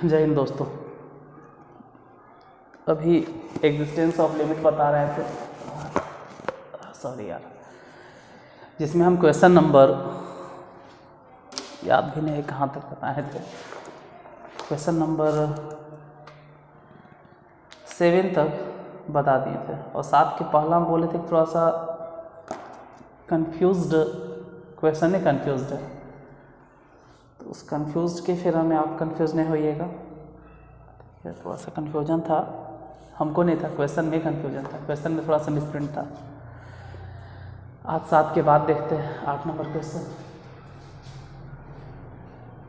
जय हिंद दोस्तों। अभी एग्जिस्टेंस ऑफ लिमिट बता रहे थे, सॉरी यार, जिसमें हम क्वेश्चन नंबर याद भी नहीं कहाँ तक बताए थे, क्वेश्चन नंबर 7 तक बता दिए थे और 7 के पहला हम बोले थे थोड़ा सा कंफ्यूज्ड क्वेश्चन है, कंफ्यूज्ड है, तो उस कंफ्यूज्ड के फिर हमें आप कंफ्यूज नहीं होइएगा। थोड़ा सा कन्फ्यूजन था, हमको नहीं था, क्वेश्चन में कन्फ्यूजन था, क्वेश्चन में थोड़ा सा मिसप्रिंट था। आज 7 के बाद देखते हैं 8 नंबर क्वेश्चन।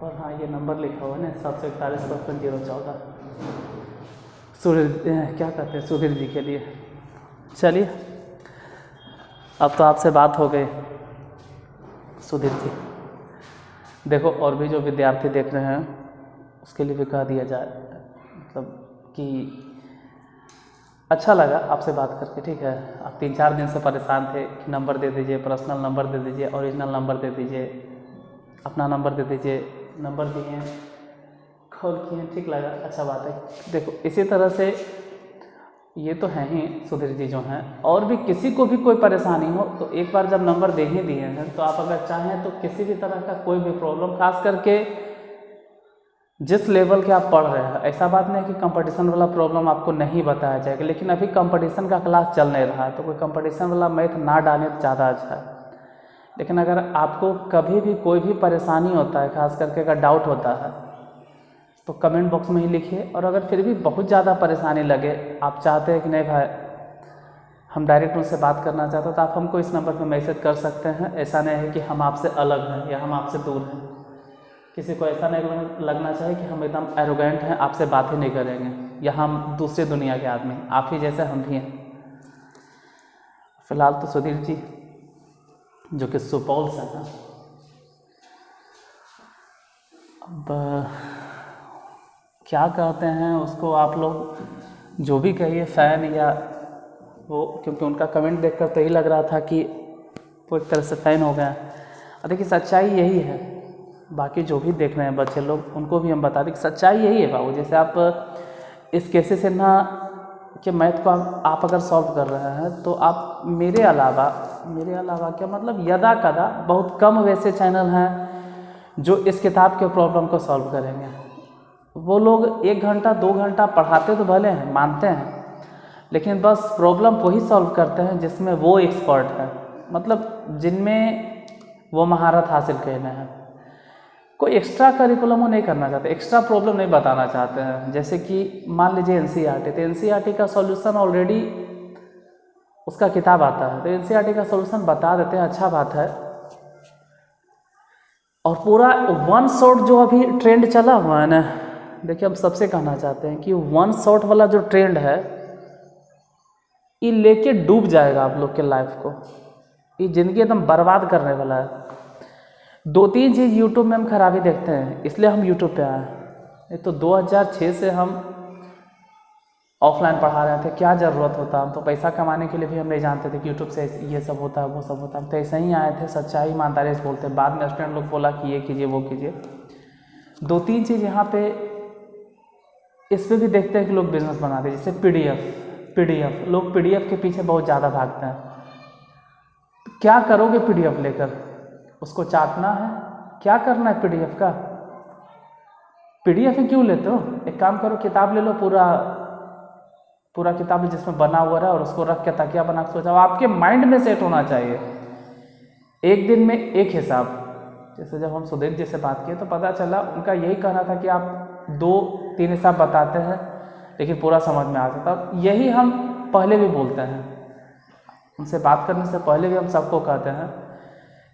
और हाँ, ये नंबर लिखा हुआ है ना 741-55-014, सूर्य क्या कहते हैं, सुधीर जी के लिए। चलिए, अब तो आपसे बात हो गई सुधीर जी। देखो, और भी जो विद्यार्थी देख रहे हैं उसके लिए भी कह दिया जाए, मतलब कि अच्छा लगा आपसे बात करके, ठीक है। आप 3-4 दिन से परेशान थे कि नंबर दे दीजिए, पर्सनल नंबर दे दीजिए, ओरिजिनल नंबर दे दीजिए, अपना नंबर दे दीजिए। नंबर दिए, कॉल किए, ठीक लगा, अच्छा बात है। देखो, इसी तरह से ये तो हैं ही सुधीर जी जो हैं, और भी किसी को भी कोई परेशानी हो तो एक बार जब नंबर दे ही दिए हैं तो आप अगर चाहें तो किसी भी तरह का कोई भी प्रॉब्लम, खास करके जिस लेवल के आप पढ़ रहे हैं, ऐसा बात नहीं कि कंपटीशन वाला प्रॉब्लम आपको नहीं बताया जाएगा, लेकिन अभी कंपटीशन का क्लास चल नहीं रहा है तो कोई कंपटीशन वाला मैथ ना डालें तो ज़्यादा अच्छा है। लेकिन अगर आपको कभी भी कोई भी परेशानी होता है, खास करके अगर डाउट होता है, तो कमेंट बॉक्स में ही लिखिए। और अगर फिर भी बहुत ज़्यादा परेशानी लगे, आप चाहते हैं कि नहीं भाई हम डायरेक्ट उनसे बात करना चाहते हैं, तो आप हमको इस नंबर पर मैसेज कर सकते हैं। ऐसा नहीं है कि हम आपसे अलग हैं या हम आपसे दूर हैं। किसी को ऐसा नहीं लगना चाहिए कि हम एकदम एरोगेंट हैं, आपसे बात ही नहीं करेंगे या हम दूसरी दुनिया के आदमी, आप ही जैसे हम भी हैं। फिलहाल तो सुधीर जी जो कि सुपौल से हैं, अब क्या कहते हैं उसको आप लोग जो भी कहिए, फ़ैन या वो, क्योंकि उनका कमेंट देखकर तो यही लग रहा था कि वो एक तरह से फ़ैन हो गए। और देखिए, सच्चाई यही है, बाकी जो भी देख रहे हैं बच्चे लोग उनको भी हम बता दें कि सच्चाई यही है बाबू। जैसे आप इस केसे से ना कि मैथ को आप अगर सॉल्व कर रहे हैं तो आप मेरे अलावा क्या मतलब यदा कदा बहुत कम वैसे चैनल हैं जो इस किताब के प्रॉब्लम को सॉल्व करेंगे। वो लोग 1 घंटा 2 घंटा पढ़ाते तो भले हैं, मानते हैं, लेकिन बस प्रॉब्लम वही सॉल्व करते हैं जिसमें वो एक्सपर्ट है, मतलब जिनमें वो महारत हासिल करना है। कोई एक्स्ट्रा करिकुलम वो नहीं करना चाहते, एक्स्ट्रा प्रॉब्लम नहीं बताना चाहते हैं। जैसे कि मान लीजिए एनसीईआरटी, तो एनसीईआरटी का सॉल्यूशन ऑलरेडी उसका किताब आता है, तो एनसीईआरटी का सॉल्यूशन बता देते हैं, अच्छा बात है। और पूरा वन शॉट जो अभी ट्रेंड चला हुआ है ना, देखिए हम सबसे कहना चाहते हैं कि वन शॉट वाला जो ट्रेंड है ये लेके डूब जाएगा आप लोग के लाइफ को, ये ज़िंदगी एकदम बर्बाद करने वाला है। 2-3 चीज़ यूट्यूब में हम खराबी देखते हैं, इसलिए हम यूट्यूब पे आए। ये तो 2006 से हम ऑफलाइन पढ़ा रहे थे, क्या ज़रूरत होता, हम तो पैसा कमाने के लिए भी हम नहीं जानते थे कि यूट्यूब से ये सब होता है, वो सब होता है। हम तो ऐसे ही आए थे, सच्चाई ईमानदारी से बोलते हैं। बाद में स्टूडेंट लोग बोला कि ये कीजिए वो कीजिए। 2-3 चीज़ यहाँ पे इस पर भी देखते हैं कि लोग बिजनेस बनाते हैं, जैसे पीडीएफ, लोग पीडीएफ के पीछे बहुत ज़्यादा भागते हैं। तो क्या करोगे पीडीएफ लेकर, उसको चाटना है, क्या करना है पीडीएफ का? पीडीएफ ही क्यों लेते हो? एक काम करो, किताब ले लो, पूरा किताब जिसमें बना हुआ है, और उसको रख के तकिया बना के सो जाओ। आपके माइंड में सेट होना चाहिए एक दिन में एक हिसाब। जैसे जब हम सुधीर जी से बात किए तो पता चला उनका यही कहना था कि आप 2-3 हिसाब बताते हैं लेकिन पूरा समझ में आ जाता है। यही हम पहले भी बोलते हैं, उनसे बात करने से पहले भी हम सबको कहते हैं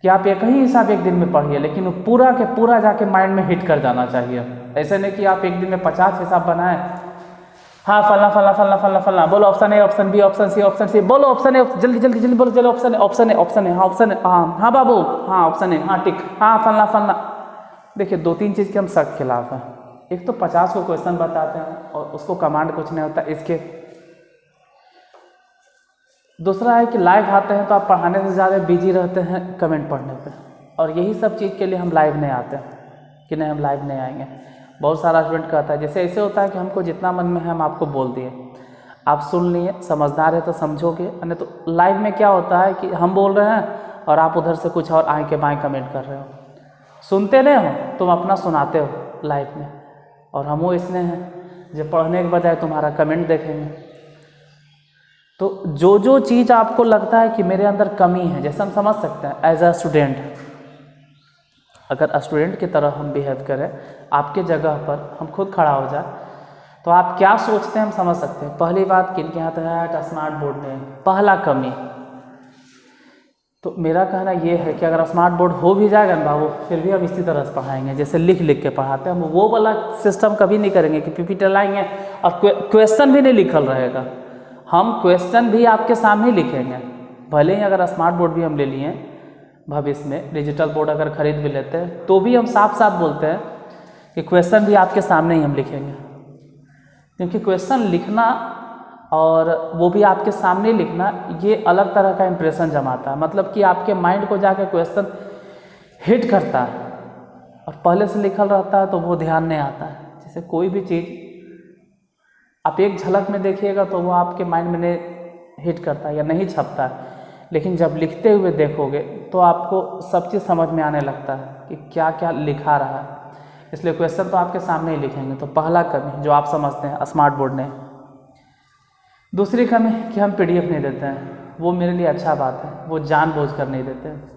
कि आप एक ही हिसाब एक दिन में पढ़िए, लेकिन वो पूरा के पूरा जाके माइंड में हिट कर जाना चाहिए। ऐसे नहीं कि आप एक दिन में 50 हिसाब बनाएं, हाँ फलना फलना फलना फलना फलना, बोलो option A, option B, option C, option C, बोलो ऑप्शन ए, जल्दी जल्दी जल्दी बोलो, चलो ऑप्शन ए, हाँ ऑप्शन है, हाँ बाबू, हाँ ऑप्शन है, हाँ टिक, हाँ फलना फलना। देखिए, 2-3 चीज़ के हम सख्त खिलाफ हैं। एक तो 50 को क्वेश्चन बताते हैं और उसको कमांड कुछ नहीं होता इसके। दूसरा है कि लाइव आते हैं तो आप पढ़ाने से ज़्यादा बिजी रहते हैं कमेंट पढ़ने पे, और यही सब चीज़ के लिए हम लाइव नहीं आते हैं कि नहीं हम लाइव नहीं आएंगे। बहुत सारा स्टूडेंट कहता है, जैसे ऐसे होता है कि हमको जितना मन में है हम आपको बोल दिए, आप सुन लिए, समझदार है तो समझोगे, नहीं तो लाइव में क्या होता है कि हम बोल रहे हैं और आप उधर से कुछ और आए के बाएँ कमेंट कर रहे हो, सुनते नहीं हो, तुम अपना सुनाते हो लाइव में, और हम वो इसमें हैं जो पढ़ने के बजाय तुम्हारा कमेंट देखेंगे। तो जो जो चीज़ आपको लगता है कि मेरे अंदर कमी है, जैसे हम समझ सकते हैं एज अ स्टूडेंट, अगर स्टूडेंट की तरह हम बिहेव करें, आपके जगह पर हम खुद खड़ा हो जाए, तो आप क्या सोचते हैं हम समझ सकते हैं। पहली बात कि इनके यहाँ तो है स्मार्ट बोर्ड नहीं, पहला कमी। तो मेरा कहना ये है कि अगर स्मार्ट बोर्ड हो भी जाएगा ना बाबू, फिर भी हम इसी तरह से पढ़ाएंगे जैसे लिख लिख के पढ़ाते हैं। हम वो वाला सिस्टम कभी नहीं करेंगे कि पीपीटी लाएंगे और क्वेश्चन भी नहीं लिखल रहेगा। हम क्वेश्चन भी आपके सामने लिखेंगे, भले ही अगर स्मार्ट बोर्ड भी हम ले लिए भविष्य में, डिजिटल बोर्ड अगर खरीद भी लेते हैं, तो भी हम साफ साफ बोलते हैं कि क्वेश्चन भी आपके सामने ही हम लिखेंगे, क्योंकि क्वेश्चन लिखना और वो भी आपके सामने लिखना, ये अलग तरह का इंप्रेशन जमाता है। मतलब कि आपके माइंड को जाके क्वेश्चन हिट करता है, और पहले से लिखल रहता है तो वो ध्यान नहीं आता है। जैसे कोई भी चीज़ आप एक झलक में देखिएगा तो वो आपके माइंड में नहीं हिट करता या नहीं छपता है, लेकिन जब लिखते हुए देखोगे तो आपको सब चीज़ समझ में आने लगता है कि क्या क्या लिखा रहा है। इसलिए क्वेश्चन तो आपके सामने ही लिखेंगे। तो पहला कमी जो आप समझते हैं स्मार्ट बोर्ड ने। दूसरी कमी कि हम पीडीएफ नहीं देते हैं, वो मेरे लिए अच्छा बात है, वो जानबूझकर नहीं देते हैं।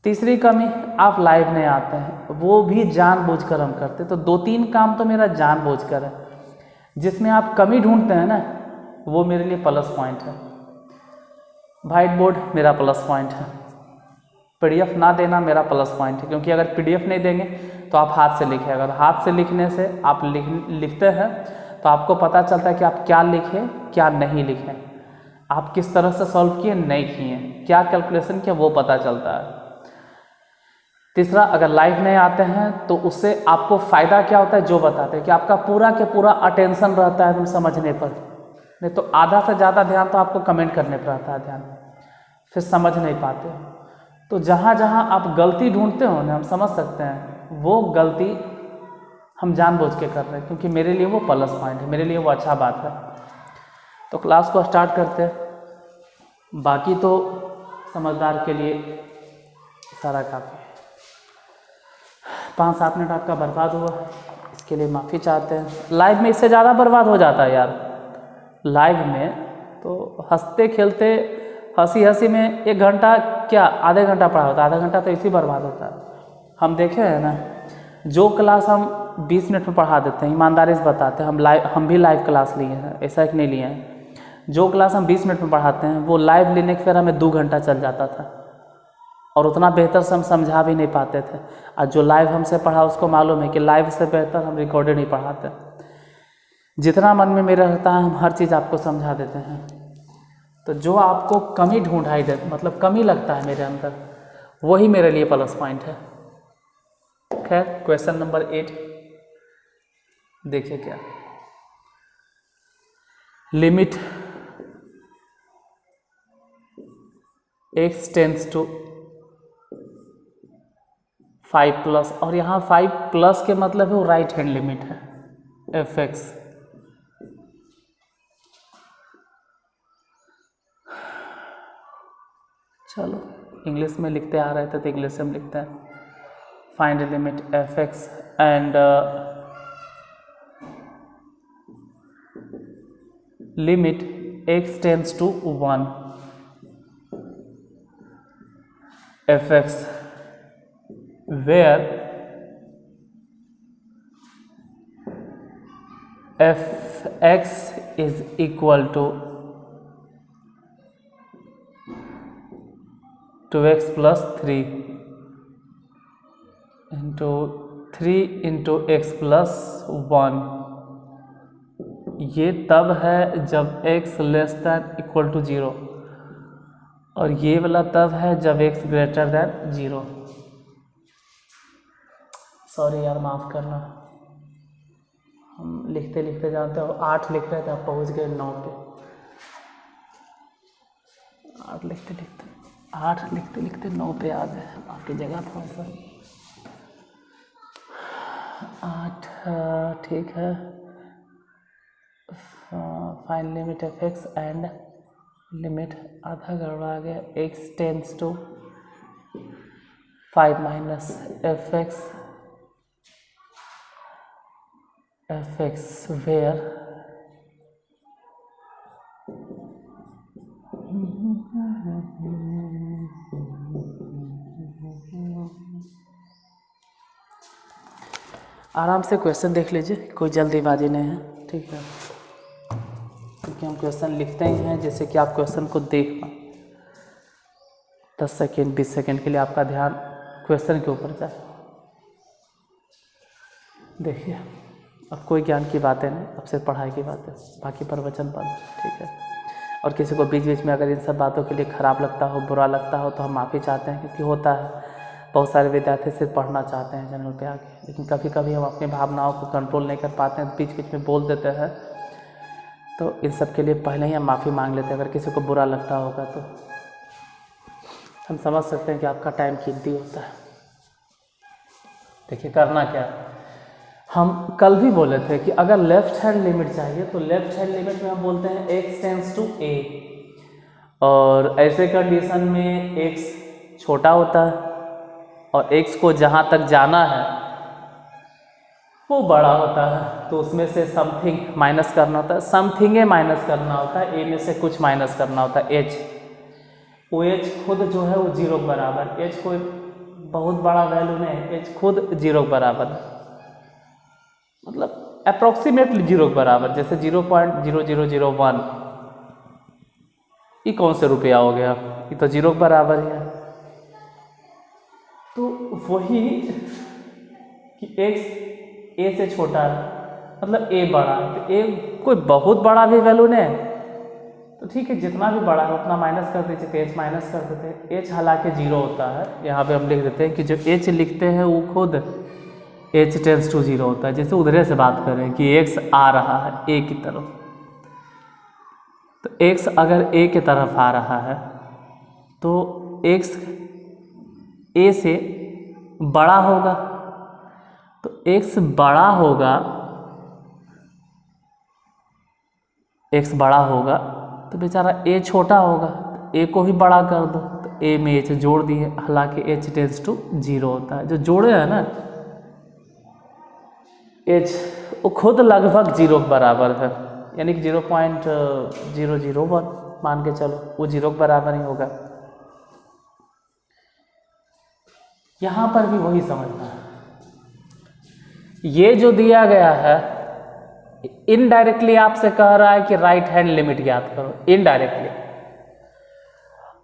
तीसरी कमी आप लाइव नहीं आते हैं, वो भी जानबूझकर हम करते। तो 2-3 काम तो मेरा जानबूझकर है। जिसमें आप कमी ढूंढते हैं ना, वो मेरे लिए प्लस पॉइंट है। व्हाइट बोर्ड मेरा प्लस पॉइंट है, पीडीएफ ना देना मेरा प्लस पॉइंट है, क्योंकि अगर पीडीएफ नहीं देंगे तो आप हाथ से लिखें। अगर हाथ से लिखने से आप लिखते हैं तो आपको पता चलता है कि आप क्या लिखें क्या नहीं लिखें, आप किस तरह से सॉल्व किए नहीं किए, क्या कैलकुलेशन किया, वो पता चलता है। तीसरा, अगर लाइव नहीं आते हैं तो उससे आपको फ़ायदा क्या होता है, जो बताते हैं कि आपका पूरा के पूरा अटेंशन रहता है तुम समझने पर। नहीं तो आधा से ज़्यादा ध्यान तो आपको कमेंट करने पर रहता है ध्यान, फिर समझ नहीं पाते। तो जहाँ जहाँ आप गलती ढूंढते हो ना, हम समझ सकते हैं वो गलती हम जानबूझ के कर रहे हैं, क्योंकि मेरे लिए वो प्लस पॉइंट है, मेरे लिए वो अच्छा बात है। तो क्लास को स्टार्ट करते हैं। बाकी तो समझदार के लिए सारा काफ़ी। 5-7 मिनट आपका बर्बाद हुआ, इसके लिए माफ़ी चाहते हैं। लाइव में इससे ज़्यादा बर्बाद हो जाता है यार। लाइव में तो हंसते खेलते हंसी में 1 घंटा क्या आधे घंटा पढ़ा होता है, आधा घंटा तो इसी बर्बाद होता है। हम देखे हैं ना, जो क्लास हम 20 मिनट में पढ़ा देते हैं, ईमानदारी से बताते हैं, हम भी लाइव क्लास लिए हैं, ऐसा कि नहीं लिए हैं। जो क्लास हम 20 मिनट में पढ़ाते हैं वो लाइव लेने के फिर हमें 2 घंटा चल जाता था, और उतना बेहतर से हम समझा भी नहीं पाते थे। और जो लाइव हमसे पढ़ा उसको मालूम है कि लाइव से बेहतर हम रिकॉर्डेड नहीं पढ़ाते। जितना मन में मेरा रहता है हम हर चीज़ आपको समझा देते हैं। तो जो आपको कमी ढूंढाई दे, मतलब कमी लगता है मेरे अंदर, वही मेरे लिए प्लस पॉइंट है। खैर, क्वेश्चन नंबर 8 देखिए क्या, लिमिट x टेंस टू 5+, और यहाँ 5+ के मतलब है वो राइट हैंड लिमिट है, fx। चलो इंग्लिश में लिखते आ रहे थे तो इंग्लिश में लिखते हैं। Find limit fx and limit x tends to 1 fx where fx is equal to 2x plus 3 into 3 into x plus 1। ये तब है जब x less than equal to 0, और ये वाला तब है जब x ग्रेटर दैन 0। सॉरी यार, माफ़ करना, हम लिखते लिखते जानते हो 8 लिख रहे थे, आप पहुँच गए 9 पे। 8 लिखते लिखते 9 पे आ गए। आपकी जगह थोड़ा सा 8 ठीक है। Find limit F X and limit आधा गड़बड़ा गया, x tends to 5 minus F X where आराम से क्वेश्चन देख लीजिए, कोई जल्दीबाजी नहीं है, ठीक है, क्योंकि हम क्वेश्चन लिखते ही हैं जैसे कि आप क्वेश्चन को देख पाएँ। 10 सेकेंड 20 सेकेंड के लिए आपका ध्यान क्वेश्चन के ऊपर जाए। देखिए अब कोई ज्ञान की बातें नहीं, अब सिर्फ पढ़ाई की बातें, बाकी प्रवचन पढ़, ठीक है। और किसी को बीच बीच में अगर इन सब बातों के लिए ख़राब लगता हो, बुरा लगता हो, तो हम माफ़ी चाहते हैं, क्योंकि होता है बहुत सारे विद्यार्थी सिर्फ पढ़ना चाहते हैं चैनल पे आके, लेकिन कभी कभी हम अपनी भावनाओं को कंट्रोल नहीं कर पाते हैं, बीच बीच में बोल देते हैं। तो इन सब के लिए पहले ही हम माफ़ी मांग लेते हैं। अगर किसी को बुरा लगता होगा तो हम समझ सकते हैं कि आपका टाइम कीमती होता है। देखिए करना क्या, हम कल भी बोले थे कि अगर लेफ्ट हैंड लिमिट चाहिए तो लेफ्ट हैंड लिमिट में हम बोलते हैं x टेंस टू a, और ऐसे कंडीशन में x छोटा होता है और x को जहाँ तक जाना है वो बड़ा होता है, तो उसमें से समथिंग माइनस करना होता है, समथिंग माइनस करना होता है, a में से कुछ माइनस करना होता है, h। वो h खुद जो है वो 0 के बराबर, h कोई बहुत बड़ा वैल्यू नहीं है, h खुद 0 के बराबर है, मतलब अप्रोक्सीमेटली 0 के बराबर, जैसे 0.0001, ये कौन से रुपया हो गया, ये तो 0 के बराबर ही है। तो वही कि x a से छोटा है, मतलब a बड़ा है, तो a कोई बहुत बड़ा भी वैल्यू नहीं है, तो ठीक है जितना भी बड़ा है उतना माइनस कर दीजिए, तो h माइनस कर देते हैं, h हालांकि 0 होता है, यहाँ पे हम लिख देते हैं कि जो h लिखते हैं वो खुद h टेंस टू 0 होता है। जैसे उधरे से बात करें कि x आ रहा है a की तरफ, तो x अगर a की तरफ आ रहा है तो x a से बड़ा होगा, तो x बड़ा होगा, x बड़ा होगा तो बेचारा a छोटा होगा, तो a को भी बड़ा कर दो, तो a में h जोड़ दिए, हालांकि h टेंस टू 0 होता है, जो जोड़े हैं ना h वो खुद लगभग 0 के बराबर है, यानी कि 0.001 मान के चलो, वो 0 के बराबर ही होगा। यहाँ पर भी वही समझना है, ये जो दिया गया है इनडायरेक्टली आपसे कह रहा है कि राइट हैंड लिमिट ज्ञात करो, इनडायरेक्टली,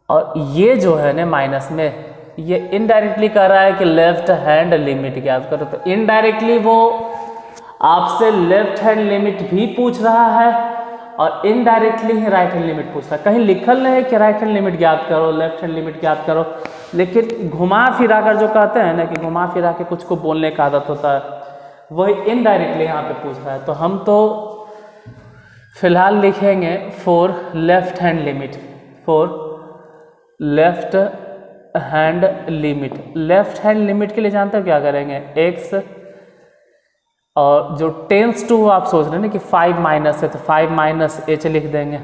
और ये जो है ना माइनस में, ये इनडायरेक्टली कह रहा है कि लेफ्ट हैंड लिमिट ज्ञात करो, तो इनडायरेक्टली वो आपसे लेफ्ट हैंड लिमिट भी पूछ रहा है और इनडायरेक्टली ही राइट हैंड लिमिट पूछ रहा है। कहीं लिखल नहीं है कि राइट हैंड लिमिट ज्ञात करो, लेफ्ट हैंड लिमिट ज्ञात करो, लेकिन घुमा फिरा कर जो कहते हैं ना कि घुमा फिरा के कुछ को बोलने का आदत होता है, वही इनडायरेक्टली यहाँ पे पूछ रहा है। तो हम तो फिलहाल लिखेंगे for left hand limit, for left hand limit. Left hand limit के लिए जानते हो क्या करेंगे, x और जो टेंस टू आप सोच रहे हैं ना कि 5 माइनस है, तो 5 माइनस h लिख देंगे,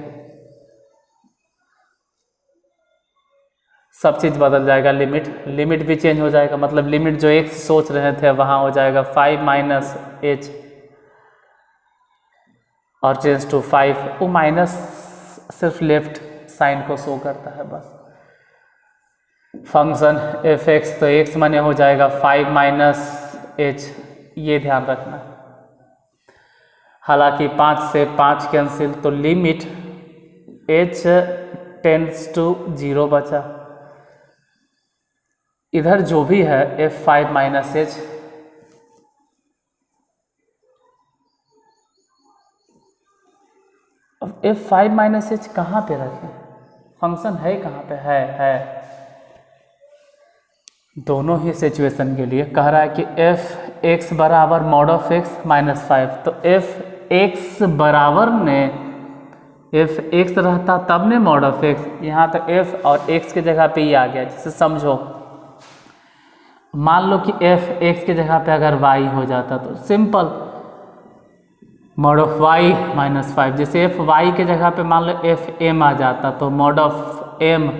सब चीज़ बदल जाएगा, लिमिट भी चेंज हो जाएगा, मतलब लिमिट जो x सोच रहे थे वहाँ हो जाएगा 5 माइनस h और चेंज टू 5, वो माइनस सिर्फ लेफ्ट साइन को शो करता है बस। फंक्शन एफ एक्स, तो x माने हो जाएगा 5 माइनस h, ये ध्यान रखना। हालांकि 5 से 5 कैंसिल, तो लिमिट h टेंस टू 0 बचा, इधर जो भी है f5 माइनस h, अब f5 माइनस h कहाँ पे रखें, फंक्शन है कहाँ पे, है दोनों ही सिचुएशन के लिए कह रहा है कि एफ एक्स बराबर मॉड ऑफ एक्स माइनस 5, तो एफ एक्स बराबर ने एफ एक्स रहता तब ने मॉड ऑफ एक्स, यहाँ तो एफ और एक्स की जगह पे ही आ गया, जैसे समझो मान लो कि एफ एक्स की जगह पे अगर वाई हो जाता तो simple mod of Y minus 5, जैसे एफ वाई के जगह पे मान लो एफ एम आ जाता तो मॉड ऑफ एम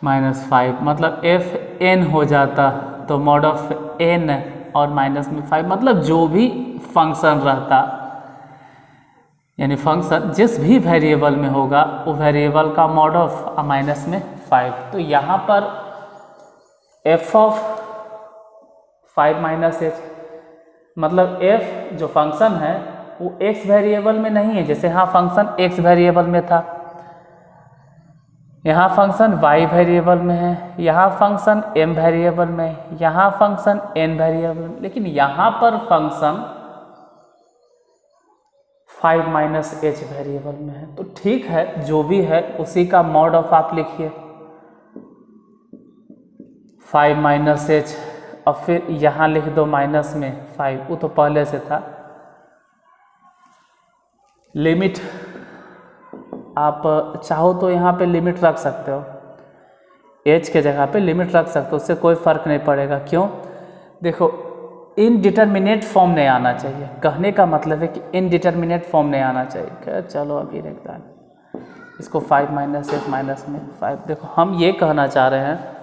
माइनस 5, मतलब एफ एन हो जाता तो मॉड ऑफ एन और माइनस में 5, मतलब जो भी फंक्शन रहता, यानी फंक्शन जिस भी वेरिएबल में होगा वो वेरिएबल का मॉड ऑफ माइनस में 5। तो यहाँ पर एफ ऑफ 5 माइनस एच, मतलब एफ जो फंक्शन है वो एक्स वेरिएबल में नहीं है, जैसे यहाँ फंक्शन एक्स वेरिएबल में था, यहाँ फंक्शन वाई वेरिएबल में है, यहाँ फंक्शन एम वेरिएबल में है, यहाँ फंक्शन एन वेरिएबल में, लेकिन यहाँ पर फंक्शन 5 माइनस एच वेरिएबल में है। तो ठीक है, जो भी है उसी का मॉड ऑफ आप लिखिए 5 माइनस एच, और फिर यहाँ लिख दो माइनस में 5, वो तो पहले से था। लिमिट आप चाहो तो यहाँ पे लिमिट रख सकते हो, एच के जगह पे लिमिट रख सकते हो, उससे कोई फर्क नहीं पड़ेगा। क्यों? देखो इनडिटर्मिनेट फॉर्म नहीं आना चाहिए, कहने का मतलब है कि इनडिटर्मिनेट फॉर्म नहीं आना चाहिए। चलो अभी देखता है इसको 5 माइनस एच माइनस में 5। देखो हम ये कहना चाह रहे हैं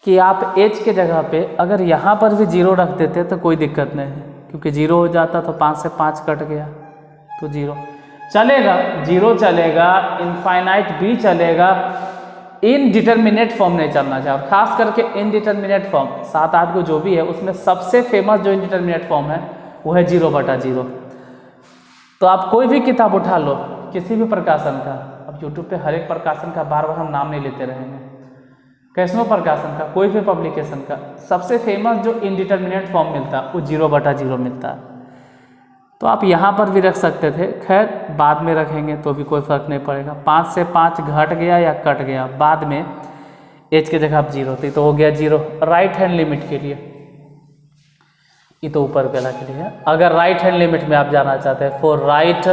कि आप एच के जगह पे अगर यहाँ पर भी 0 रख देते तो कोई दिक्कत नहीं है, क्योंकि 0 हो जाता तो 5 से 5 कट गया तो 0 चलेगा, 0 चलेगा, इनफाइनाइट भी चलेगा, इनडिटर्मिनेट फॉर्म नहीं चलना चाहिए। और खास करके इनडिटर्मिनेट फॉर्म 7-8 को जो भी है उसमें सबसे फेमस जो इनडिटर्मिनेट फॉर्म है वो है 0/0। तो आप कोई भी किताब उठा लो किसी भी प्रकाशन का, अब यूट्यूब पे हर एक प्रकाशन का बार बार हम नाम नहीं लेते रहेंगे, कैसनो प्रकाशन का, कोई भी पब्लिकेशन का, सबसे फेमस जो इनडिटर्मिनेट फॉर्म मिलता है वो 0/0 मिलता है। तो आप यहाँ पर भी रख सकते थे, खैर बाद में रखेंगे तो भी कोई फर्क नहीं पड़ेगा। 5 से 5 घट गया या कट गया, बाद में एच के जगह आप 0 थी तो हो गया 0। राइट हैंड लिमिट के लिए, ये तो ऊपर वाला के लिए है। अगर राइट हैंड लिमिट में आप जाना चाहते हैं, फॉर राइट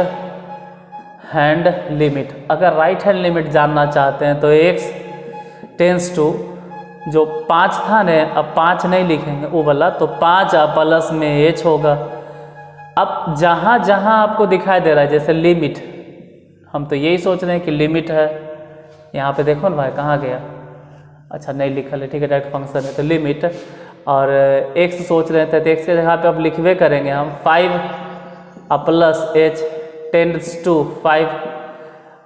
हैंड लिमिट, अगर राइट हैंड लिमिट जानना चाहते हैं तो x टेंस टू जो 5 था न, अब 5 नहीं लिखेंगे वो वाला, तो 5 प्लस में h होगा। अब जहाँ जहाँ आपको दिखाई दे रहा है जैसे लिमिट, हम तो यही सोच रहे हैं कि लिमिट है, यहाँ पे देखो ना भाई कहाँ गया, अच्छा नहीं लिखा है, ठीक है डायरेक्ट फंक्शन है तो लिमिट, और x सोच रहे थे तो x के जगह पे अब लिखवे करेंगे हम 5 plus h tends to 5,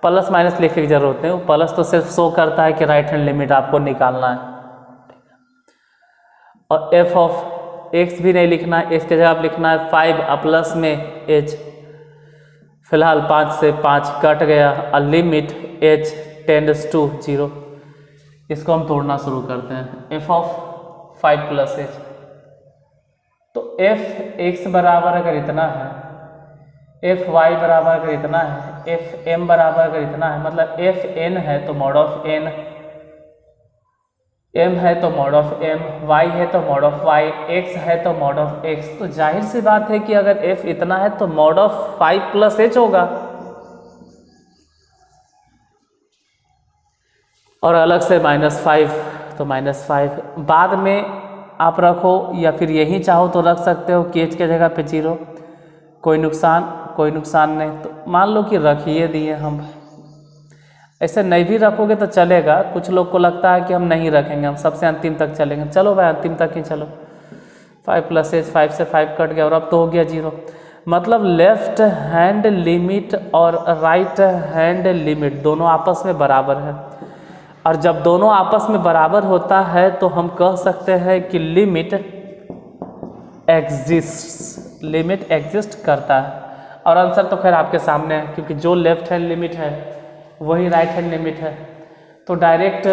plus minus लिखने की जरूरत नहीं, प्लस तो सिर्फ शो करता है कि राइट हैंड लिमिट आपको निकालना है। और f ऑफ x भी नहीं लिखना है, x के जगह आप लिखना है 5 प्लस में h, फिलहाल 5 से 5 कट गया, और लिमिट h टेंड्स टू 0। इसको हम तोड़ना शुरू करते हैं, f ऑफ 5 प्लस h, तो f x बराबर अगर इतना है, f y बराबर अगर इतना है, f m बराबर अगर इतना है, मतलब f n है तो मॉड ऑफ n, m है तो मॉड ऑफ m, y है तो मॉड ऑफ y, x है तो मॉड ऑफ x। तो जाहिर सी बात है कि अगर f इतना है तो मॉड ऑफ 5 प्लस h होगा, और अलग से -5 तो -5 बाद में आप रखो, या फिर यही चाहो तो रख सकते हो कि h के जगह पे 0, कोई नुकसान नहीं। तो मान लो कि रखिए दिए हम, ऐसे नहीं भी रखोगे तो चलेगा, कुछ लोग को लगता है कि हम नहीं रखेंगे, हम सबसे अंतिम तक चलेंगे, चलो भाई अंतिम तक ही चलो। 5 प्लस h, 5 से 5 कट गया और अब तो हो गया 0, मतलब लेफ्ट हैंड लिमिट और राइट हैंड लिमिट दोनों आपस में बराबर है, और जब दोनों आपस में बराबर होता है तो हम कह सकते हैं कि लिमिट एग्जिस्ट करता है। और आंसर तो खैर आपके सामने है, क्योंकि जो लेफ्ट हैंड लिमिट है वही राइट हैंड लिमिट है, तो डायरेक्ट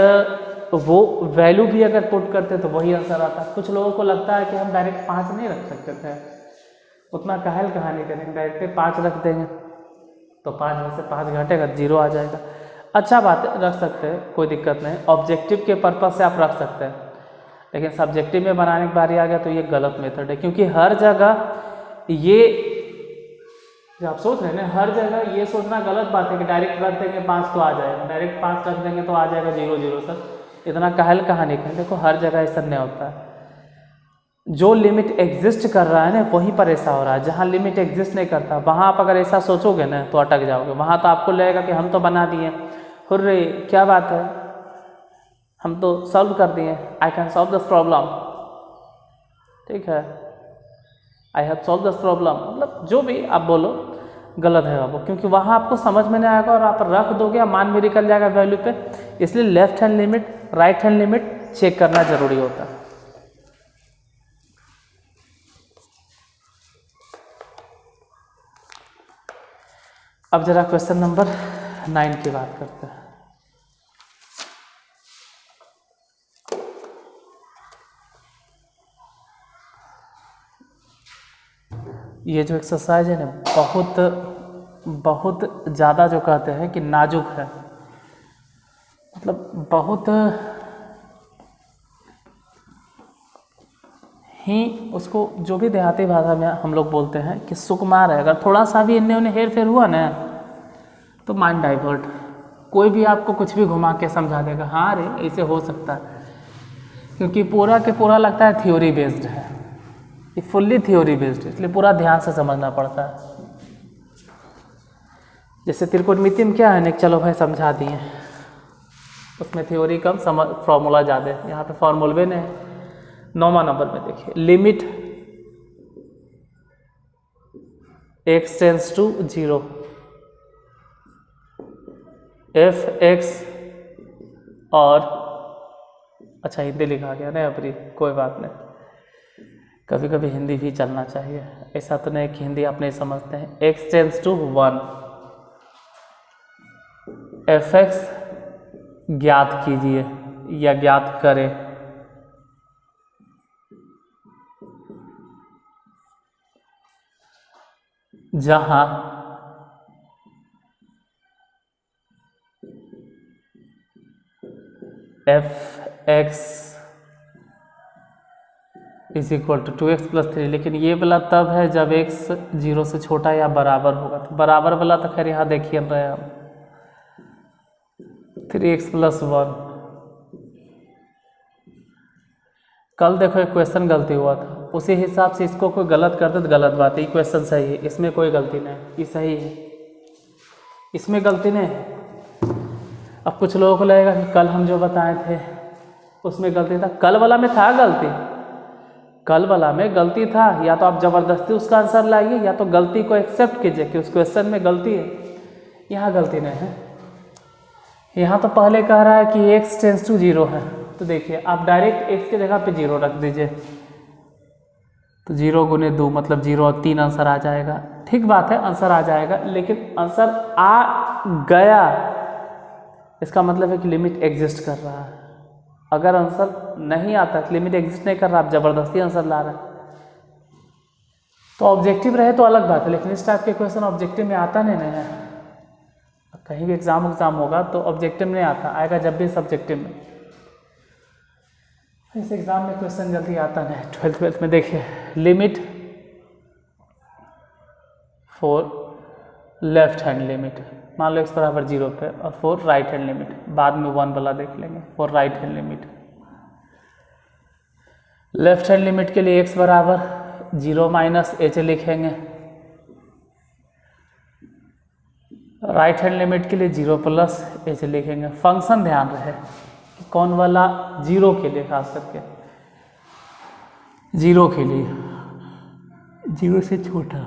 वो वैल्यू भी अगर पुट करते तो वही आंसर आता। कुछ लोगों को लगता है कि हम डायरेक्ट 5 नहीं रख सकते थे, उतना कहल कहानी करेंगे, डायरेक्ट 5 रख देंगे तो 5 में से 5 घटेगा 0 आ जाएगा। अच्छा बात है, रख सकते हैं, कोई दिक्कत नहीं, ऑब्जेक्टिव के पर्पज़ से आप रख सकते हैं, लेकिन सब्जेक्टिव में बनाने की बारी आ गया तो ये गलत मेथड है, क्योंकि हर जगह ये जो आप सोच रहे हैं ना, हर जगह ये सोचना गलत बात है कि डायरेक्ट रख देंगे 5 तो आ जाएगा, डायरेक्ट 5 रख देंगे तो आ जाएगा 0 0 सर, इतना काहल कहानी का, देखो हर जगह ऐसा नहीं होता है। जो लिमिट एग्जिस्ट कर रहा है ना वहीं पर ऐसा हो रहा है, जहाँ लिमिट एग्जिस्ट नहीं करता वहाँ आप अगर ऐसा सोचोगे ना तो अटक जाओगे। वहाँ तो आपको लगेगा कि हम तो बना दिए, हुर्रे क्या बात है, हम तो सॉल्व कर दिए, I can solve this problem, ठीक है, I have solve this problem, मतलब जो भी आप बोलो गलत है वो, क्योंकि वहाँ आपको समझ में नहीं आएगा और आप रख दोगे, मान भी निकल जाएगा वैल्यू पे। इसलिए left hand limit right hand limit check करना जरूरी होता है। अब जरा क्वेश्चन नंबर 9 की बात करते हैं। ये जो एक्सरसाइज है ना बहुत ज़्यादा जो कहते हैं कि नाजुक है, मतलब बहुत ही उसको जो भी देहाती भाषा में हम लोग बोलते हैं कि सुकुमार है। अगर थोड़ा सा भी इन्हें उन्हें हेर फेर हुआ ना तो माइंड डाइवर्ट, कोई भी आपको कुछ भी घुमा के समझा देगा, हाँ रे ऐसे हो सकता है, क्योंकि पूरा के पूरा लगता है थ्योरी बेस्ड है, ये फुल्ली थ्योरी बेस्ड है, इसलिए पूरा ध्यान से समझना पड़ता है। जैसे त्रिकोणमिति में क्या है ना, चलो भाई समझा दिए, उसमें थ्योरी कम फॉर्मूला ज़्यादा है, यहाँ पे फॉर्मूले ने 9वां नंबर में देखिए, limit x tends to 0 f(x) और अच्छा हिंदी लिखा गया ना अपनी, कोई बात नहीं, कभी कभी हिंदी भी चलना चाहिए, ऐसा तो नहीं कि हिंदी आप नहीं समझते हैं। x टेंस टू 1 f(x) ज्ञात कीजिए या ज्ञात करें, जहां f(x) is equal to 2x + 3, लेकिन ये वाला तब है जब x 0 से छोटा या बराबर होगा। तो बराबर वाला तो खैर यहाँ देखिए रहे हम 3x + 1। कल देखो एक क्वेश्चन गलती हुआ था, उसी हिसाब से इसको कोई गलत कर दे तो गलत बात है, ये क्वेश्चन सही है, इसमें कोई गलती नहीं, ये सही है, इसमें गलती नहीं है। अब कुछ लोगों को लगेगा कि कल हम जो बताए थे उसमें गलती था, कल वाला में था गलती, कल वाला में गलती था, या तो आप ज़बरदस्ती उसका आंसर लाइए या तो गलती को एक्सेप्ट कीजिए कि उस क्वेश्चन में गलती है। यहाँ गलती नहीं है, यहाँ तो पहले कह रहा है कि x टेंस टू 0 है, तो देखिए आप डायरेक्ट x की जगह पे 0 रख दीजिए, तो 0 गुने 2 मतलब 0 और 3 आंसर आ जाएगा। ठीक बात है, आंसर आ जाएगा, लेकिन आंसर आ गया इसका मतलब है कि लिमिट एग्जिस्ट कर रहा है। अगर आंसर नहीं आता, लिमिट एग्जिस्ट नहीं कर रहा, आप ज़बरदस्ती आंसर ला रहे हैं, तो ऑब्जेक्टिव रहे तो अलग बात है, लेकिन इस टाइप के क्वेश्चन ऑब्जेक्टिव में आता नहीं है। कहीं भी एग्जाम होगा तो ऑब्जेक्टिव नहीं आता, आएगा जब भी सब्जेक्टिव में। इस एग्ज़ाम में क्वेश्चन जल्दी आता नहीं। 12th में देखिए, limit for left hand limit, मान लो x = 0 पे, और फॉर राइट हैंड लिमिट, बाद में 1 वाला देख लेंगे। For right hand limit, left hand limit के लिए x = 0 - h लिखेंगे, राइट हैंड लिमिट के लिए 0 + h लिखेंगे। फंक्शन ध्यान रहे कि कौन वाला, 0 के लिए, खास करके 0 के लिए, 0 से छोटा,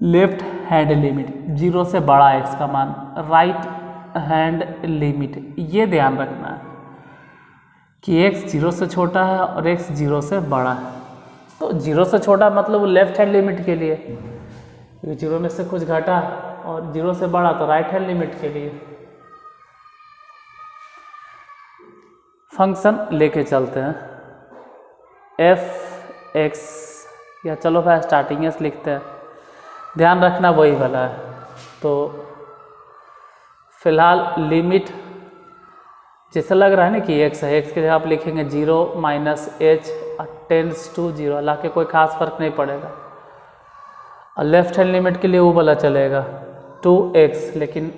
लेफ्ट हैंड लिमिट 0 से बड़ा x का मान, राइट हैंड लिमिट, ये ध्यान रखना है कि x 0 से छोटा है और x 0 से बड़ा है। तो 0 से छोटा मतलब लेफ्ट हैंड लिमिट के लिए, 0 में से कुछ घटा, और 0 से बड़ा तो राइट हैंड लिमिट के लिए। फंक्शन लेके चलते हैं, f(x) या चलो भाई स्टार्टिंग से लिखते हैं, ध्यान रखना वही वाला है। तो फिलहाल लिमिट जैसे लग रहा है ना कि x है, x के लिए आप लिखेंगे 0 - h टेंस टू 0, हालांकि कोई खास फर्क नहीं पड़ेगा। और लेफ्ट हैंड लिमिट के लिए वो वाला चलेगा 2x, लेकिन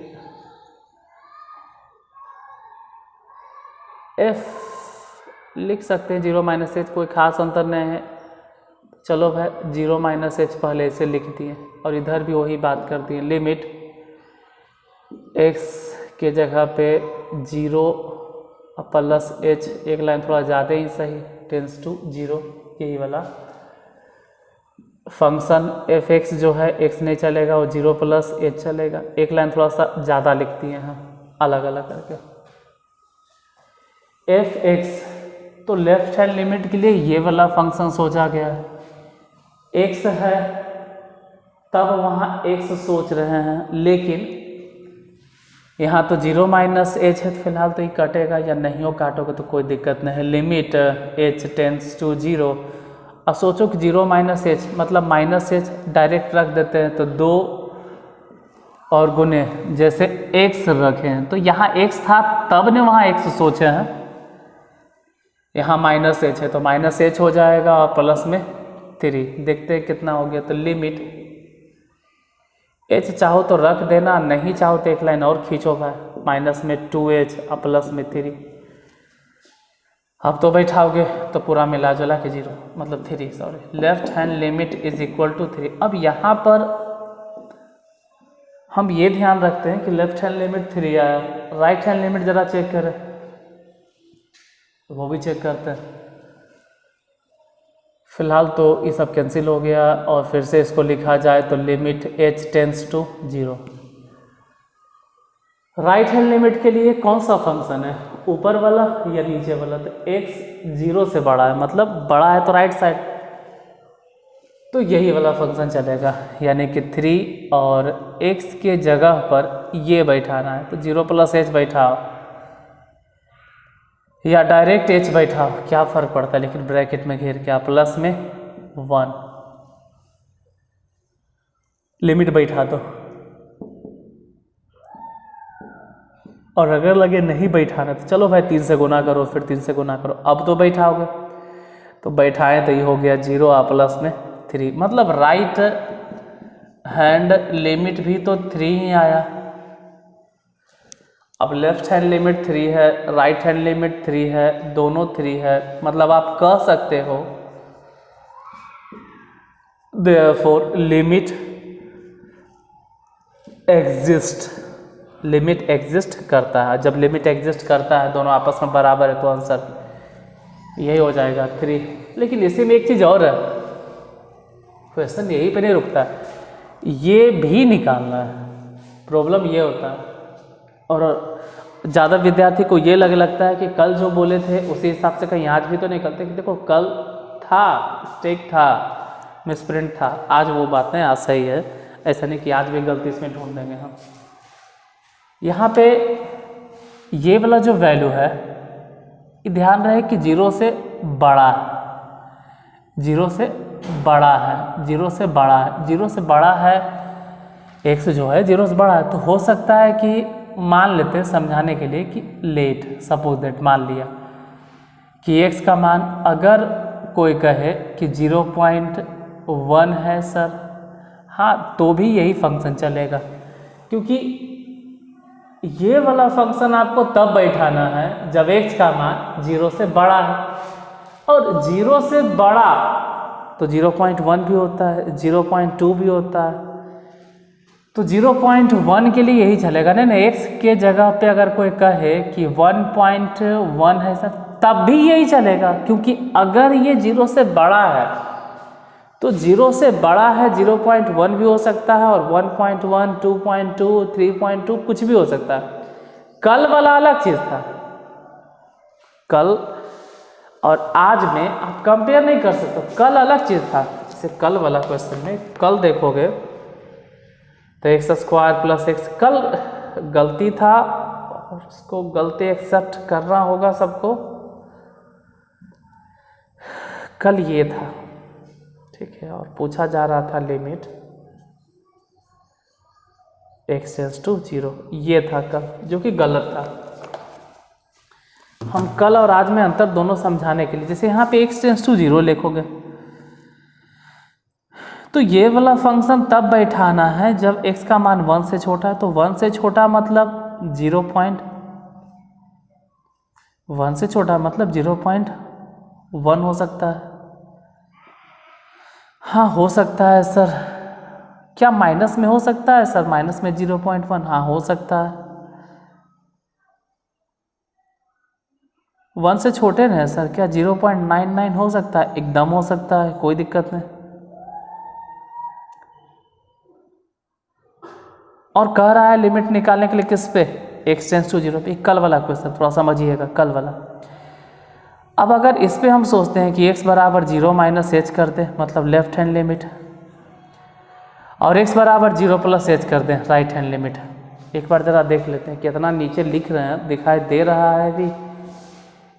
एफ लिख सकते हैं 0 माइनस एच, कोई खास अंतर नहीं है। चलो भाई 0 माइनस एच पहले इसे लिख दिए और इधर भी वही बात कर दिए, लिमिट एक्स के जगह पे 0 प्लस एच, एक लाइन थोड़ा ज़्यादा ही सही, टेंस टू 0, यही वाला फंक्शन एफ एक्स जो है एक्स नहीं चलेगा, वो 0 प्लस एच चलेगा। एक लाइन थोड़ा सा ज़्यादा लिखती हैं हम अलग अलग करके। एफ एक्स तो लेफ्ट हैंड लिमिट के लिए ये वाला फंक्शन सोचा गया है, एक्स है तब वहाँ एक्स सोच रहे हैं, लेकिन यहाँ तो 0 माइनस एच है, तो फिलहाल तो ये कटेगा, या नहीं हो काटोगे तो कोई दिक्कत नहीं है। लिमिट एच टेंस टू 0, अब सोचो कि 0 माइनस एच मतलब माइनस एच डायरेक्ट रख देते हैं, तो 2 और गुने जैसे एक्स रखे हैं, तो यहाँ एक्स था तब ने वहाँ एक्स सोचे हैं, यहाँ माइनस एच है तो माइनस एच हो जाएगा और प्लस में 3, देखते हैं कितना हो गया। तो लिमिट एच चाहो तो रख देना, नहीं चाहो तो एक लाइन और खींचो भाई, माइनस में 2h और प्लस में 3। अब तो बैठाओगे तो पूरा मिला जुला के 0 मतलब 3, sorry, left hand limit is equal to 3। अब यहाँ पर हम ये ध्यान रखते हैं कि लेफ्ट हैंड लिमिट 3 आया, राइट हैंड लिमिट ज़रा चेक करें, वो भी चेक करते हैं। फिलहाल तो ये सब कैंसिल हो गया और फिर से इसको लिखा जाए तो limit h tends to 0। Right hand limit के लिए कौन सा फंक्शन है, ऊपर वाला या नीचे वाला? तो x 0 से बड़ा है, मतलब बड़ा है तो राइट साइड, तो यही वाला फंक्शन चलेगा, यानी कि 3 और x के जगह पर ये बैठाना है, तो 0 प्लस h बैठाओ या डायरेक्ट h बैठाओ, क्या फ़र्क पड़ता है, लेकिन ब्रैकेट में घेर के प्लस में 1 लिमिट बैठा दो। और अगर लगे नहीं बैठाना तो चलो भाई 3 से गुना करो, फिर 3 से गुना करो, अब तो बैठाओगे, तो बैठाएं तो ये हो गया 0 और प्लस में 3, मतलब राइट हैंड लिमिट भी तो 3 ही आया। अब लेफ्ट हैंड लिमिट 3 है, राइट हैंड लिमिट 3 है, दोनों 3 है, मतलब आप कह सकते हो therefore limit exist, limit exist करता है। जब लिमिट एग्जिस्ट करता है दोनों आपस में बराबर है तो आंसर यही हो जाएगा 3। लेकिन इसी में एक चीज़ और है, क्वेश्चन यही पे नहीं रुकता, ये भी निकालना है, प्रॉब्लम ये होता है। और ज़्यादा विद्यार्थी को ये लगता है कि कल जो बोले थे उसी हिसाब से कहीं आज भी तो नहीं करते कि देखो कल था स्टेक था मिसप्रिंट था, आज वो बातें आज सही है, ऐसा नहीं कि आज भी गलती इसमें ढूंढ देंगे हम। यहाँ पे ये वाला जो वैल्यू है ये ध्यान रहे कि 0 से बड़ा है, 0 से बड़ा है, 0 से बड़ा है, 0 से बड़ा है, x जो है 0 से बड़ा है, तो हो सकता है कि मान लेते हैं समझाने के लिए कि लेट सपोज दैट मान लिया कि x का मान अगर कोई कहे कि 0.1 है सर, हाँ तो भी यही फंक्शन चलेगा, क्योंकि ये वाला फंक्शन आपको तब बैठाना है जब x का मान 0 से बड़ा है, और 0 से बड़ा तो 0.1 भी होता है, 0.2 भी होता है, तो 0.1 के लिए यही चलेगा ना। x के जगह पे अगर कोई कहे कि 1.1 है सर, तब भी यही चलेगा, क्योंकि अगर ये 0 से बड़ा है तो 0 से बड़ा है 0.1 भी हो सकता है, और 1.1, 2.2, 3.2 कुछ भी हो सकता है। कल वाला अलग चीज़ था, कल और आज में आप कंपेयर नहीं कर सकते, कल अलग चीज़ था। जैसे कल वाला क्वेश्चन में कल देखोगे तो x² प्लस x कल गलती था, और उसको गलती एक्सेप्ट करना होगा सबको, कल ये था, ठीक है, और पूछा जा रहा था लिमिट x टेंस टू 0, ये था कल, जो कि गलत था। हम कल और आज में अंतर दोनों समझाने के लिए, जैसे यहाँ पे x टेंस टू 0 लिखोगे तो ये वाला फंक्शन तब बैठाना है जब x का मान 1 से छोटा है, तो 1 से छोटा मतलब 1 से छोटा मतलब 0.1 हो सकता है। हाँ हो सकता है सर। क्या माइनस में हो सकता है सर? माइनस में 0.1? हाँ हो सकता है। 1 से छोटे हैं सर, क्या 0.99 हो सकता है? एकदम हो सकता है, कोई दिक्कत नहीं। और कह रहा है लिमिट निकालने के लिए किस पे? x टेंस टू 0 पे। कल वाला क्वेश्चन थोड़ा समझिएगा, कल वाला। अब अगर इस पे हम सोचते हैं कि x बराबर 0 माइनस एच कर दें, मतलब लेफ्ट हैंड लिमिट, और x बराबर 0 प्लस एच कर दें, राइट हैंड लिमिट। एक बार ज़रा देख लेते हैं कितना नीचे लिख रहे हैं, दिखाई दे रहा है भी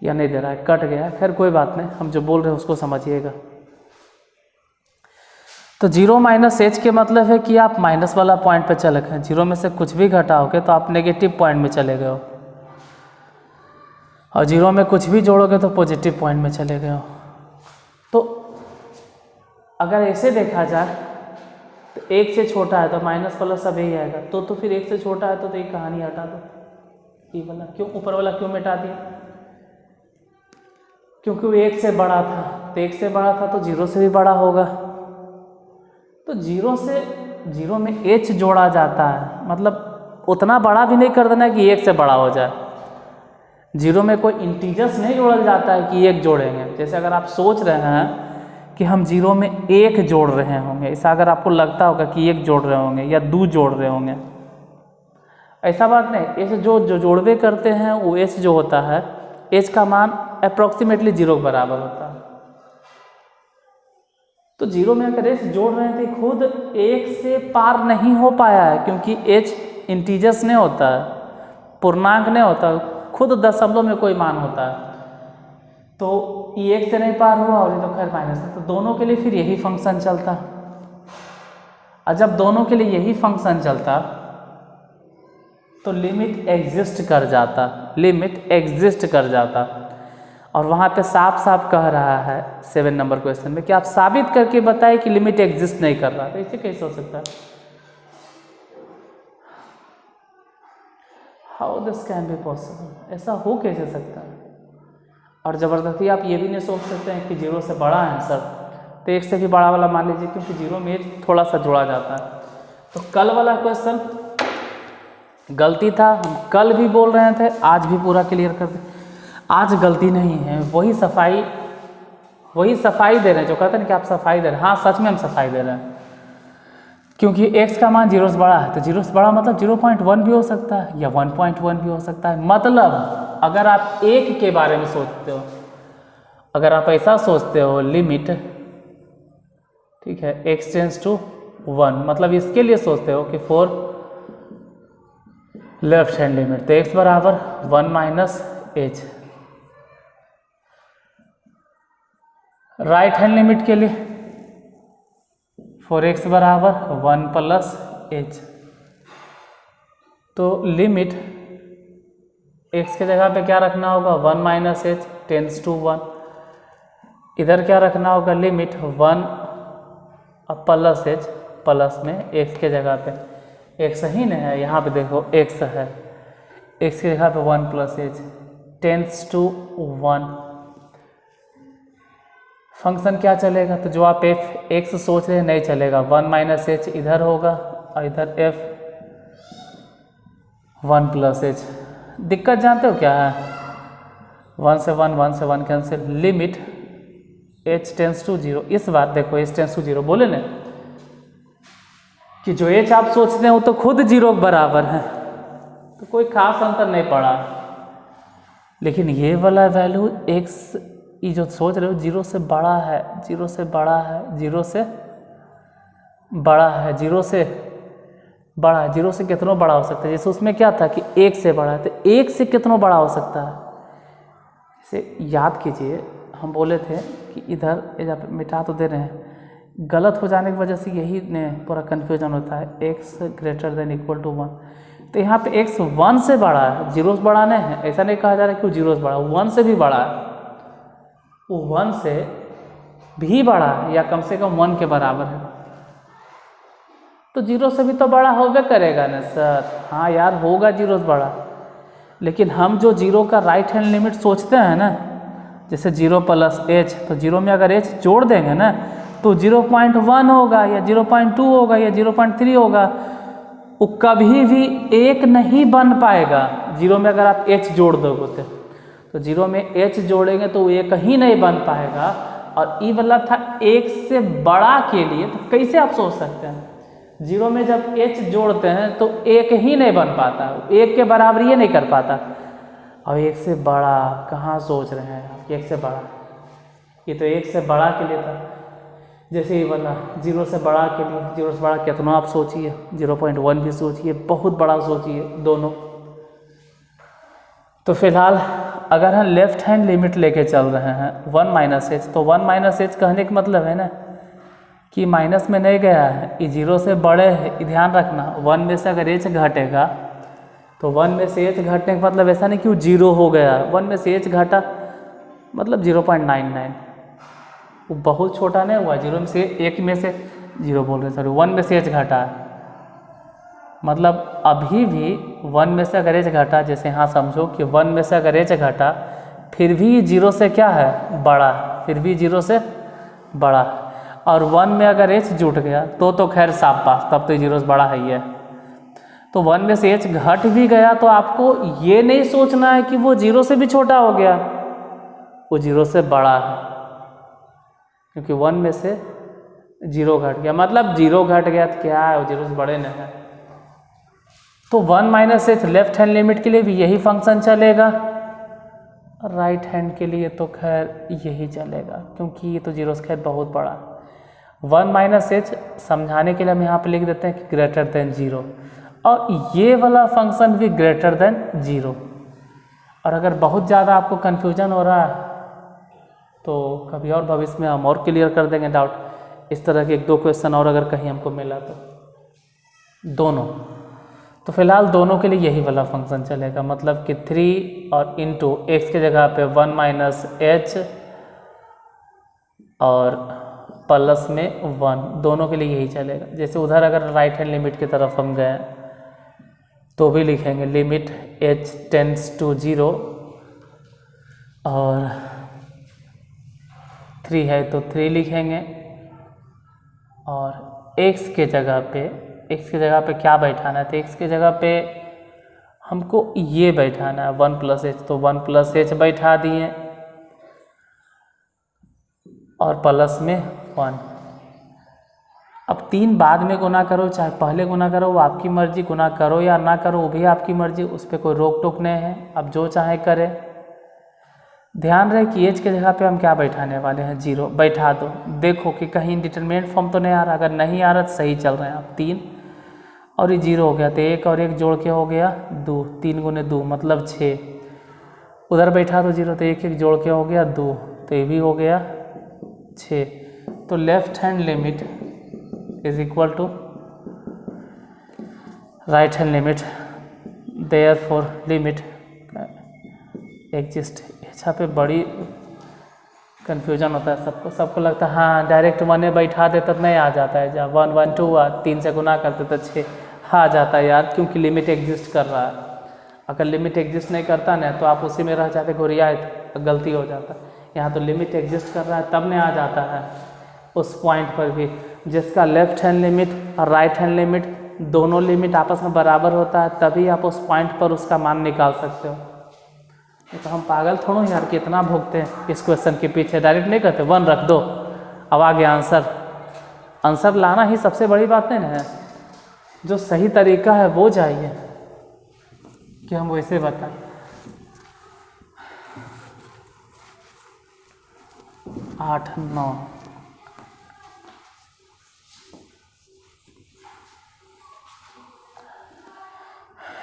या नहीं दे रहा है? कट गया है, खैर कोई बात नहीं, हम जो बोल रहे हैं उसको समझिएगा। तो 0 माइनस एच के मतलब है कि आप माइनस वाला पॉइंट पे चले गए। 0 में से कुछ भी घटाओगे तो आप नेगेटिव पॉइंट में चले गए हो, और 0 में कुछ भी जोड़ोगे तो पॉजिटिव पॉइंट में चले गए हो। तो अगर ऐसे देखा जाए तो 1 से छोटा है तो माइनस प्लस सब यही आएगा। तो फिर 1 से छोटा है तो ये कहानी हटा दो, ये वाला क्यों, ऊपर वाला क्यों मिटा दिया? क्योंकि वो 1 से बड़ा था, तो 1 से बड़ा था तो 0 से भी बड़ा होगा। तो 0 से 0 में h जोड़ा जाता है, मतलब उतना बड़ा भी नहीं कर देना है कि 1 से बड़ा हो जाए। 0 में कोई इंटीजर्स नहीं जोड़ा जाता है कि 1 जोड़ेंगे। जैसे अगर आप सोच रहे हैं कि हम 0 में 1 जोड़ रहे होंगे, ऐसा अगर आपको लगता होगा कि 1 जोड़ रहे होंगे या 2 जोड़ रहे होंगे, ऐसा बात नहीं। h जो जोड़वे करते हैं वो h जो होता है, h का मान अप्रॉक्सीमेटली 0 के बराबर होता है। तो 0 में अगर h जोड़ रहे थे, खुद 1 से पार नहीं हो पाया है, क्योंकि h इंटीजर्स नहीं होता है, पूर्णांक नहीं होता, खुद दशमलव में कोई मान होता है। तो ये 1 से नहीं पार हुआ और ये तो खैर माइनस है, तो दोनों के लिए फिर यही फंक्शन चलता। और जब दोनों के लिए यही फंक्शन चलता तो लिमिट एग्जिस्ट कर जाता, लिमिट एग्जिस्ट कर जाता। और वहाँ पे साफ साफ कह रहा है 7 नंबर क्वेश्चन में कि आप साबित करके बताएं कि लिमिट एग्जिस्ट नहीं कर रहा। तो इसे कैसे हो सकता है? How this can be possible? ऐसा हो कैसे सकता है? और ज़बरदस्ती आप ये भी नहीं सोच सकते हैं कि 0 से बड़ा है सर, तो 1 से भी बड़ा वाला मान लीजिए, क्योंकि 0 में थोड़ा सा जोड़ा जाता है। तो कल वाला क्वेश्चन गलती था, हम कल भी बोल रहे थे, आज भी पूरा क्लियर कर दें। आज गलती नहीं है, वही सफाई दे रहे हैं जो कहते हैं कि आप सफाई दे रहे हैं। हाँ सच में हम सफाई दे रहे हैं, क्योंकि x का मान 0 से बड़ा है, तो 0 से बड़ा मतलब 0.1 भी हो सकता है या 1.1 भी हो सकता है। मतलब अगर आप 1 के बारे में सोचते हो, अगर आप ऐसा सोचते हो लिमिट, ठीक है, x टेंस टू 1, मतलब इसके लिए सोचते हो कि फॉर लेफ्ट हैंड लिमिट, तो x बराबर 1 minus H. Right hand limit के लिए फॉर x बराबर 1 प्लस एच। तो लिमिट x के जगह पे क्या रखना होगा? 1 माइनस एच टेंस टू 1। इधर क्या रखना होगा? लिमिट 1 प्लस एच, प्लस में x के जगह पे x ही नहीं है, यहाँ पे देखो x है, x की जगह पे 1 plus H tends to 1। Function क्या चलेगा? तो जो आप एफ एक्स सोच रहे हैं नहीं चलेगा, 1 माइनस एच इधर होगा और इधर एफ 1 प्लस एच। दिक्कत जानते हो क्या है? 1 से 1 cancel, limit h tends to 0। इस बार देखो h टेंस टू 0 बोले ना कि जो h आप सोचते हैं वो तो खुद 0 के बराबर है, तो कोई खास अंतर नहीं पड़ा। लेकिन ये वाला वैल्यू x, ये जो सोच रहे हो 0 से बड़ा है, 0 से बड़ा है, 0 से बड़ा है, 0 से बड़ा है, 0 से कितना बड़ा हो सकता है? जैसे उसमें क्या था कि 1 से बड़ा है, तो 1 से कितना बड़ा हो सकता है? जैसे याद कीजिए हम बोले थे कि इधर जब मिटा तो दे रहे हैं, गलत हो जाने की वजह से यही पूरा कन्फ्यूजन होता है, x greater than equal to 1। तो यहाँ पे x 1 से बड़ा है, 0 से बड़ा नहीं है। ऐसा नहीं कहा जा रहा है कि 0 से बड़ा, 1 से भी बड़ा है, वो 1 से भी बड़ा है या कम से कम 1 के बराबर है, तो 0 से भी तो बड़ा होगा करेगा ना सर। हाँ यार होगा 0 से बड़ा, लेकिन हम जो जीरो का राइट हैंड लिमिट सोचते हैं ना, जैसे 0 + h, तो 0 में अगर h जोड़ देंगे ना तो 0.1 होगा या 0.2 होगा या 0.3 होगा, वो कभी भी एक नहीं बन पाएगा। 0 में अगर आप h जोड़ दोगे तो 0 में h जोड़ेंगे तो वो एक ही नहीं बन पाएगा। और ये वाला था एक से बड़ा के लिए, तो कैसे आप सोच सकते हैं 0 में जब h जोड़ते हैं तो एक ही नहीं बन पाता, एक के बराबर ये नहीं कर पाता। और एक से बड़ा कहाँ सोच रहे हैं आप, एक से बड़ा, ये तो एक से बड़ा के लिए था। जैसे ये वाला 0 से बड़ा के लिए, 0 से बड़ा कितना आप सोचिए, 0.1 भी सोचिए, बहुत बड़ा सोचिए दोनों। तो फिलहाल अगर हम लेफ्ट हैंड लिमिट लेके चल रहे हैं 1 - h, तो 1 - h कहने का मतलब है ना कि माइनस में नहीं गया है, ये 0 से बड़े है, ये ध्यान रखना। 1 में से अगर h घटेगा तो 1 में से h घटने का मतलब ऐसा नहीं कि वो 0 हो गया, 1 में से h घटा मतलब 0.99, वो बहुत छोटा नहीं हुआ। 0 में से 1 में से 0 बोल रहे, सॉरी 1 में से h घटा, मतलब अभी भी 1 में से अगर h घटा, जैसे यहाँ समझो कि 1 में से अगर h घटा फिर भी 0 से क्या है, बड़ा, फिर भी 0 से बड़ा। और 1 में अगर h जुट गया तो खैर साफ पास, तब तो 0 से बड़ा है ही है। तो 1 में से h घट भी गया तो आपको ये नहीं सोचना है कि वो 0 से भी छोटा हो गया, वो 0 से बड़ा है, क्योंकि 1 में से 0 घट गया, मतलब 0 घट गया तो क्या है, वो 0 से बड़े नहीं है। तो 1 - h लेफ्ट हैंड लिमिट के लिए भी यही फंक्शन चलेगा, राइट हैंड के लिए तो खैर यही चलेगा, क्योंकि ये तो 0 से खैर बहुत बड़ा। 1 - h समझाने के लिए हम यहाँ पे लिख देते हैं कि ग्रेटर देन 0, और ये वाला फंक्शन भी ग्रेटर देन 0। और अगर बहुत ज़्यादा आपको कन्फ्यूजन हो रहा है तो कभी और भविष्य में हम और क्लियर कर देंगे डाउट, इस तरह के 1-2 क्वेश्चन और अगर कहीं हमको मिला तो दोनों। तो फिलहाल दोनों के लिए यही वाला फंक्शन चलेगा, मतलब कि 3 और इंटू x के जगह पे 1 - h और प्लस में 1, दोनों के लिए यही चलेगा। जैसे उधर अगर राइट हैंड लिमिट की तरफ हम गए तो भी लिखेंगे लिमिट h टेंड्स टू 0 और 3 है तो 3 लिखेंगे, और x के जगह पे क्या बैठाना है, तो x के जगह पे हमको ये बैठाना है 1 + h, तो 1 + h बैठा दिए और प्लस में 1। अब 3 बाद में गुना करो चाहे पहले गुना करो, वो आपकी मर्जी, गुना करो या ना करो वो भी आपकी मर्जी, उस पर कोई रोक टोक नहीं है, अब जो चाहे करें। ध्यान रहे कि h के जगह पे हम क्या बैठाने वाले हैं, 0 बैठा दो। देखो कि कहीं डिटरमिनेंट फॉर्म तो नहीं आ रहा, अगर नहीं आ रहा तो सही चल रहे हैं आप। 3 और ये 0 हो गया तो 1 और 1 जोड़ के हो गया 2, 3 × 2 मतलब 6। उधर बैठा दो 0 तो 1 1 जोड़ के हो गया 2, तो ये भी हो गया 6। तो left hand limit is equal to right hand limit, therefore limit exist. यहाँ पे बड़ी कन्फ्यूजन होता है सबको लगता है हाँ डायरेक्ट 1 में बैठा देता तो नहीं आ जाता है, जब 1 1 2 3 से गुना करते तो 6 आ जाता है यार, क्योंकि लिमिट एग्जिस्ट कर रहा है। अगर लिमिट एग्जिस्ट नहीं करता ना तो आप उसी में रह जाते, घुरियाए तो गलती हो जाता। यहाँ तो लिमिट एग्जिस्ट कर रहा है तब नहीं आ जाता है उस पॉइंट पर भी, जिसका लेफ्ट हैंड लिमिट और राइट हैंड लिमिट दोनों लिमिट आपस में बराबर होता है, तभी आप उस पॉइंट पर उसका मान निकाल सकते हो। तो हम पागल थोड़ा यार कितना भोगते हैं इस क्वेश्चन के पीछे, डायरेक्ट नहीं कहते 1 रख दो अब आ गया आंसर लाना ही सबसे बड़ी बात नहीं है। जो सही तरीका है वो चाहिए कि हम वैसे बताएं। 8 9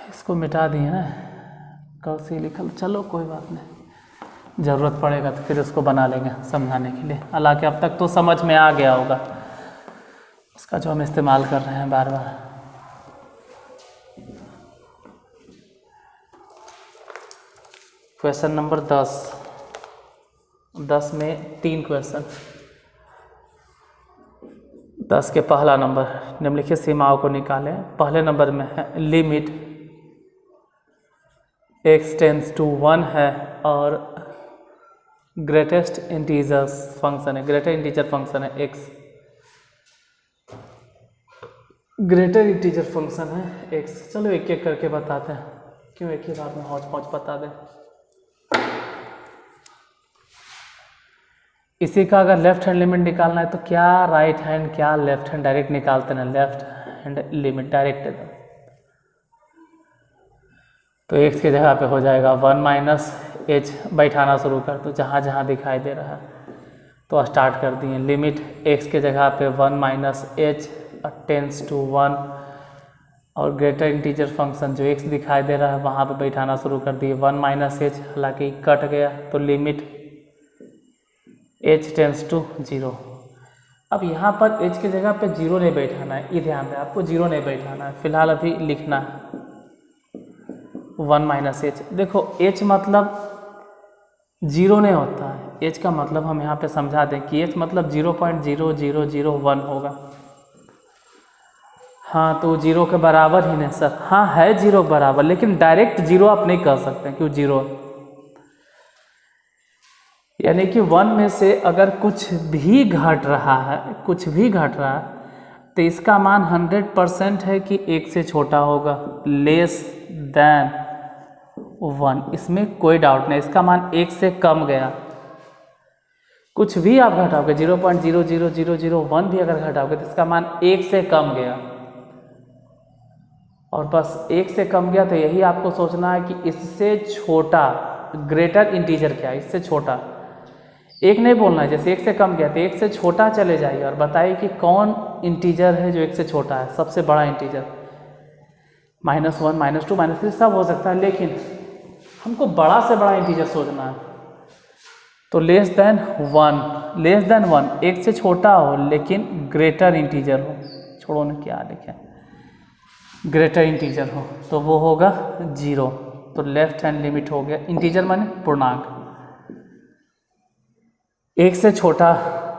इसको मिटा दिए ना, कल से लिखल, चलो कोई बात नहीं, ज़रूरत पड़ेगा तो फिर उसको बना लेंगे समझाने के लिए। हालांकि अब तक तो समझ में आ गया होगा उसका जो हम इस्तेमाल कर रहे हैं बार बार। क्वेश्चन नंबर 10 में 3 क्वेश्चन। 10 के पहला नंबर निम्नलिखित सीमाओं को निकालें। पहले नंबर में है लिमिट x टेंस टू 1 है और ग्रेटेस्ट इंटीजर्स फंक्शन है, ग्रेटर इंटीजर फंक्शन है x, ग्रेटर इंटीजर फंक्शन है x। चलो एक एक करके बताते हैं, क्यों एक ही बार में हौच पौच बता दें। इसी का अगर लेफ्ट हैंड लिमिट निकालना है तो क्या राइट हैंड क्या लेफ्ट हैंड डायरेक्ट निकालते ना, लेफ्ट हैंड लिमिट डायरेक्ट। तो x की जगह पे हो जाएगा 1 माइनस एच, बैठाना शुरू कर दो जहाँ जहाँ दिखाई दे रहा है। तो स्टार्ट कर दिए, लिमिट x के जगह पे 1 माइनस एच टेंस टू 1 और ग्रेटर इंटीजर फंक्शन जो x दिखाई दे रहा है वहाँ पे बैठाना शुरू कर दिए 1 माइनस एच, हालांकि कट गया तो लिमिट h टेंस टू 0। अब यहाँ पर h की जगह पे 0 नहीं बैठाना है, ये ध्यान दें आपको 0 नहीं बैठाना है, फिलहाल अभी लिखना है 1 माइनस एच। देखो h मतलब 0 नहीं होता है, h का मतलब हम यहाँ पे समझा दें कि h मतलब 0.0001 होगा। हाँ तो 0 के बराबर ही नहीं सर, हाँ है 0 के बराबर, लेकिन डायरेक्ट 0 आप नहीं कह सकते क्यों 0, यानी कि 1 में से अगर कुछ भी घट रहा है, कुछ भी घट रहा है तो इसका मान 100% है कि 1 से छोटा होगा, लेस देन 1, इसमें कोई डाउट नहीं। इसका मान 1 से कम गया, कुछ भी आप घटाओगे 0.00001 भी अगर घटाओगे तो इसका मान 1 से कम गया, और बस 1 से कम गया तो यही आपको सोचना है कि इससे छोटा ग्रेटर इंटीजर क्या है, इससे छोटा। एक नहीं बोलना है, जैसे 1 से कम गया तो 1 से छोटा चले जाइए और बताइए कि कौन इंटीजर है जो 1 से छोटा है, सबसे बड़ा इंटीजर। -1 -2 -3 सब हो सकता है, लेकिन हमको बड़ा से बड़ा इंटीजर सोचना है। तो लेस देन 1, लेस देन 1 1 से छोटा हो लेकिन ग्रेटर इंटीजर हो, छोड़ो ना क्या लिखे, ग्रेटर इंटीजर हो तो वो होगा 0। तो लेफ्ट हैंड लिमिट हो गया, इंटीजर माने पूर्णांक, 1 से छोटा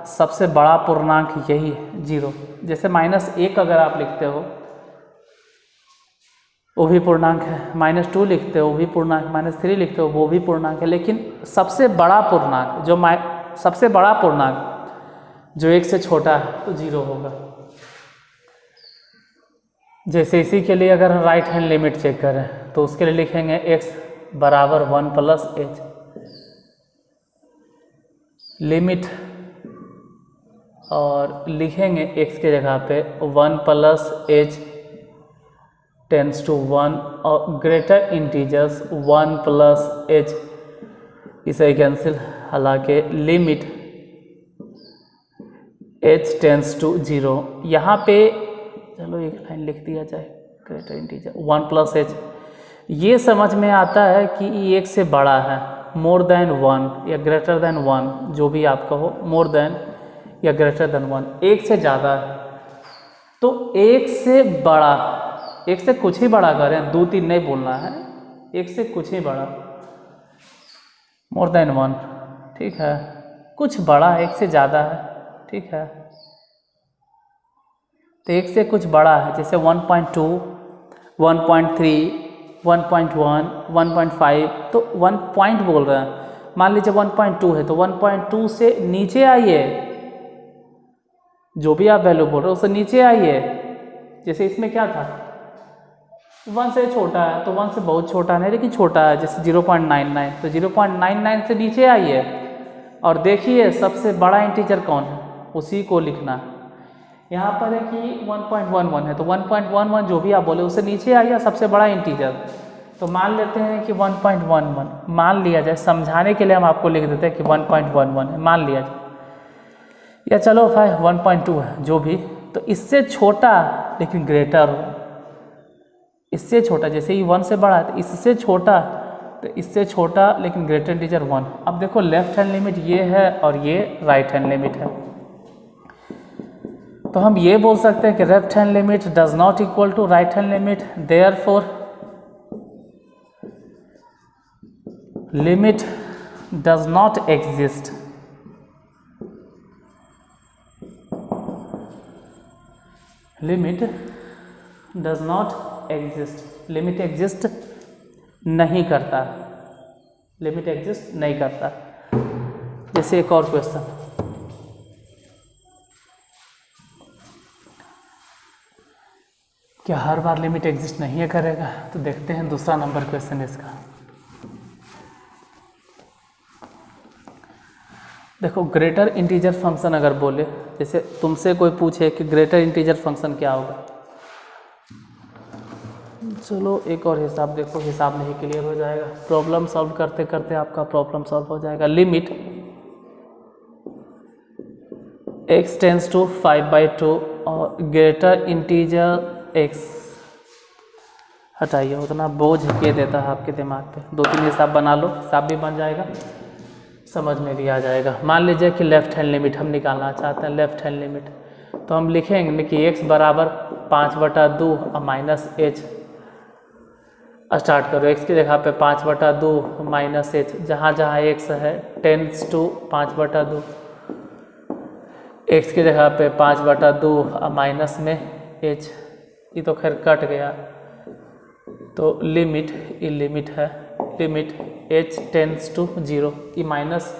सबसे बड़ा पूर्णांक यही है 0। जैसे -1 अगर आप लिखते हो वो भी पूर्णांक है, -2 लिखते हो वो भी पूर्णांक, -3 लिखते हो वो भी पूर्णांक है, लेकिन सबसे बड़ा पूर्णांक जो सबसे बड़ा पूर्णांक जो 1 से छोटा है तो 0 होगा। जैसे इसी के लिए अगर हम राइट हैंड लिमिट चेक करें तो उसके लिए लिखेंगे x बराबर 1 प्लस एच, लिमिट, और लिखेंगे x के जगह पे 1 प्लस एच टेंस टू 1 और ग्रेटर इंटीजर्स 1 प्लस एच, इसे कैंसिल, हालांकि लिमिट h टेंस टू 0। यहाँ पे चलो एक लाइन लिख दिया जाए, ग्रेटर इंटीजर 1 प्लस एच, ये समझ में आता है कि ये 1 से बड़ा है, मोर देन 1 या ग्रेटर देन 1, जो भी आप कहो, मोर देन या ग्रेटर देन 1, 1 से ज़्यादा है तो 1 से बड़ा, 1 से कुछ ही बड़ा करें, 2 3 नहीं बोलना है, 1 से कुछ ही बड़ा, मोर देन 1, ठीक है, कुछ बड़ा है 1 से ज़्यादा है, ठीक है, तो 1 से कुछ बड़ा है, जैसे 1.2 1.3 1.1 1.5, तो 1 पॉइंट बोल रहे हैं, मान लीजिए 1.2 है तो 1.2 से नीचे आइए, जो भी आप वैल्यू बोल रहे हो उससे नीचे आइए। जैसे इसमें क्या था 1 से छोटा है तो 1 से बहुत छोटा नहीं लेकिन छोटा है, जैसे 0.99, तो 0.99 से नीचे आइए और देखिए सबसे बड़ा इंटीजर कौन है, उसी को लिखना है। यहाँ पर है कि 1.11 है तो 1.11 जो भी आप बोले उससे नीचे आइए सबसे बड़ा इंटीजर, तो मान लेते हैं कि 1.11 मान लिया जाए, समझाने के लिए हम आपको लिख देते हैं कि 1.11 है, मान लिया जाए, या चलो भाई 1.2 है जो भी, तो इससे छोटा लेकिन ग्रेटर हो, इससे छोटा, जैसे ही 1 से बड़ा है तो इससे छोटा, तो इससे छोटा लेकिन ग्रेटर इंटीजर 1। अब देखो लेफ्ट हैंड लिमिट ये है और ये राइट हैंड लिमिट है, तो हम ये बोल सकते हैं कि left hand limit does not equal to right hand limit, therefore limit does not exist, limit does not exist, limit exist नहीं करता, लिमिट एग्जिस्ट नहीं करता। जैसे एक और क्वेश्चन, क्या हर बार लिमिट एग्जिस्ट नहीं करेगा? तो देखते हैं दूसरा नंबर क्वेश्चन इसका। देखो, ग्रेटर इंटीजर फंक्शन अगर बोले, जैसे तुमसे कोई पूछे कि ग्रेटर इंटीजर फंक्शन क्या होगा, चलो एक और हिसाब देखो, हिसाब नहीं क्लियर हो जाएगा, प्रॉब्लम सॉल्व करते करते आपका प्रॉब्लम सॉल्व हो जाएगा। लिमिट x टेंस टू 5/2 और ग्रेटर इंटीजर x, हटाइए, उतना बोझ के देता है आपके दिमाग पे। 2-3 हिसाब बना लो, हिसाब भी बन जाएगा, समझ में भी आ जाएगा। मान लीजिए कि लेफ्ट हैंड लिमिट हम निकालना चाहते हैं, लेफ्ट हैंड लिमिट, तो हम लिखेंगे कि x बराबर 5/2 और माइनस एच, स्टार्ट करो। x की जगह पे 5/2 माइनस एच, जहाँ जहाँ x है टेंस टू 5/2, x की जगह पे 5/2 और माइनस में h, ये तो खैर कट गया, तो लिमिट, ये लिमिट है, लिमिट h टेंस टू 0, ये माइनस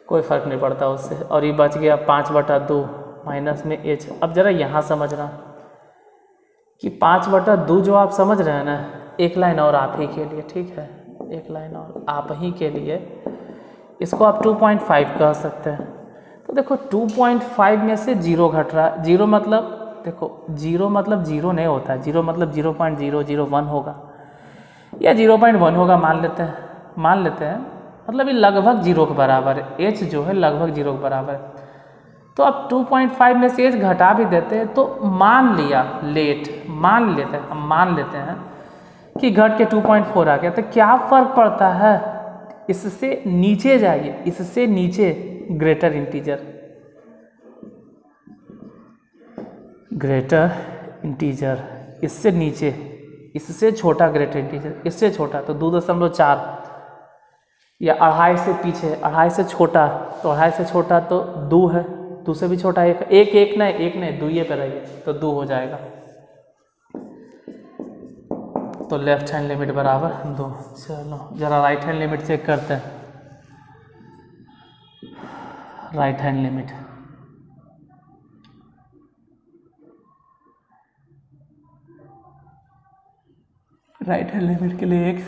कोई फ़र्क नहीं पड़ता उससे, और ये बच गया 5/2 माइनस में h। अब ज़रा यहाँ समझना कि 5/2 जो आप समझ रहे हैं ना, एक लाइन और आप ही के लिए, ठीक है, एक लाइन और आप ही के लिए, इसको आप 2.5 कह सकते हैं। तो देखो 2.5 में से 0 घट रहा है, 0 मतलब, देखो 0 मतलब 0 नहीं होता है, 0 मतलब 0.001 होगा या 0.1 होगा, मान लेते हैं, मतलब ये लगभग 0 के बराबर है, h जो है लगभग 0 के बराबर है। तो अब 2.5 में से h घटा भी देते हैं, तो मान लिया, मान लेते हैं कि घट के 2.4 आ गया, तो क्या फ़र्क पड़ता है, इससे नीचे जाइए, इससे नीचे ग्रेटर इंटीजर, इससे नीचे, इससे छोटा ग्रेटर इंटीजर, इससे छोटा तो 2.4 या 2.5 से पीछे, 2.5 से छोटा, तो 2.5 से छोटा तो 2 है, 2 से भी छोटा एक नहीं 2 पे रहिए, तो 2 हो जाएगा। तो लेफ्ट हैंड लिमिट बराबर 2। चलो जरा राइट हैंड लिमिट चेक करते हैं। Right hand limit, right hand limit के लिए x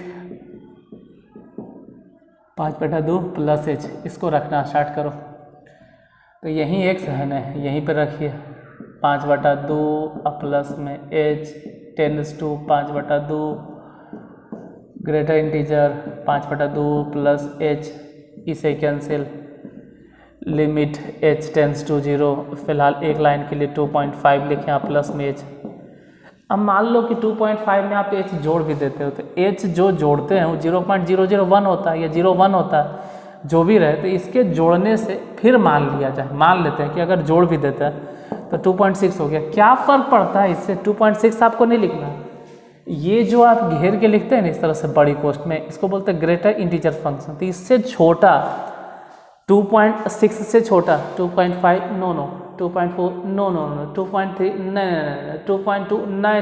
5/2 प्लस h, इसको रखना स्टार्ट करो। तो यहीं x है ना, यहीं पर रखिए, 5/2 प्लस में h tends to 5/2 greater integer 5/2 plus h, इसे cancel, limit h tends to 0, फिलहाल एक लाइन के लिए 2.5 लिखें आप प्लस में h। अब मान लो कि 2.5 में आप h जोड़ भी देते हो, तो h जो जोड़ते हैं वो 0.001 होता है या 0.1 होता है, जो भी रहे, तो इसके जोड़ने से फिर मान लेते हैं कि अगर जोड़ भी देते हैं तो 2.6 हो गया। क्या फ़र्क पड़ता है इससे, 2.6 आपको नहीं लिखना है, ये जो आप घेर के लिखते हैं ना इस तरह से बड़ी कोष्ठ में, इसको बोलते हैं ग्रेटर इंटीजर फंक्शन। तो इससे छोटा 2.6 से छोटा 2.5 नो 2.4 नो 2.3 नहीं 2.2 नहीं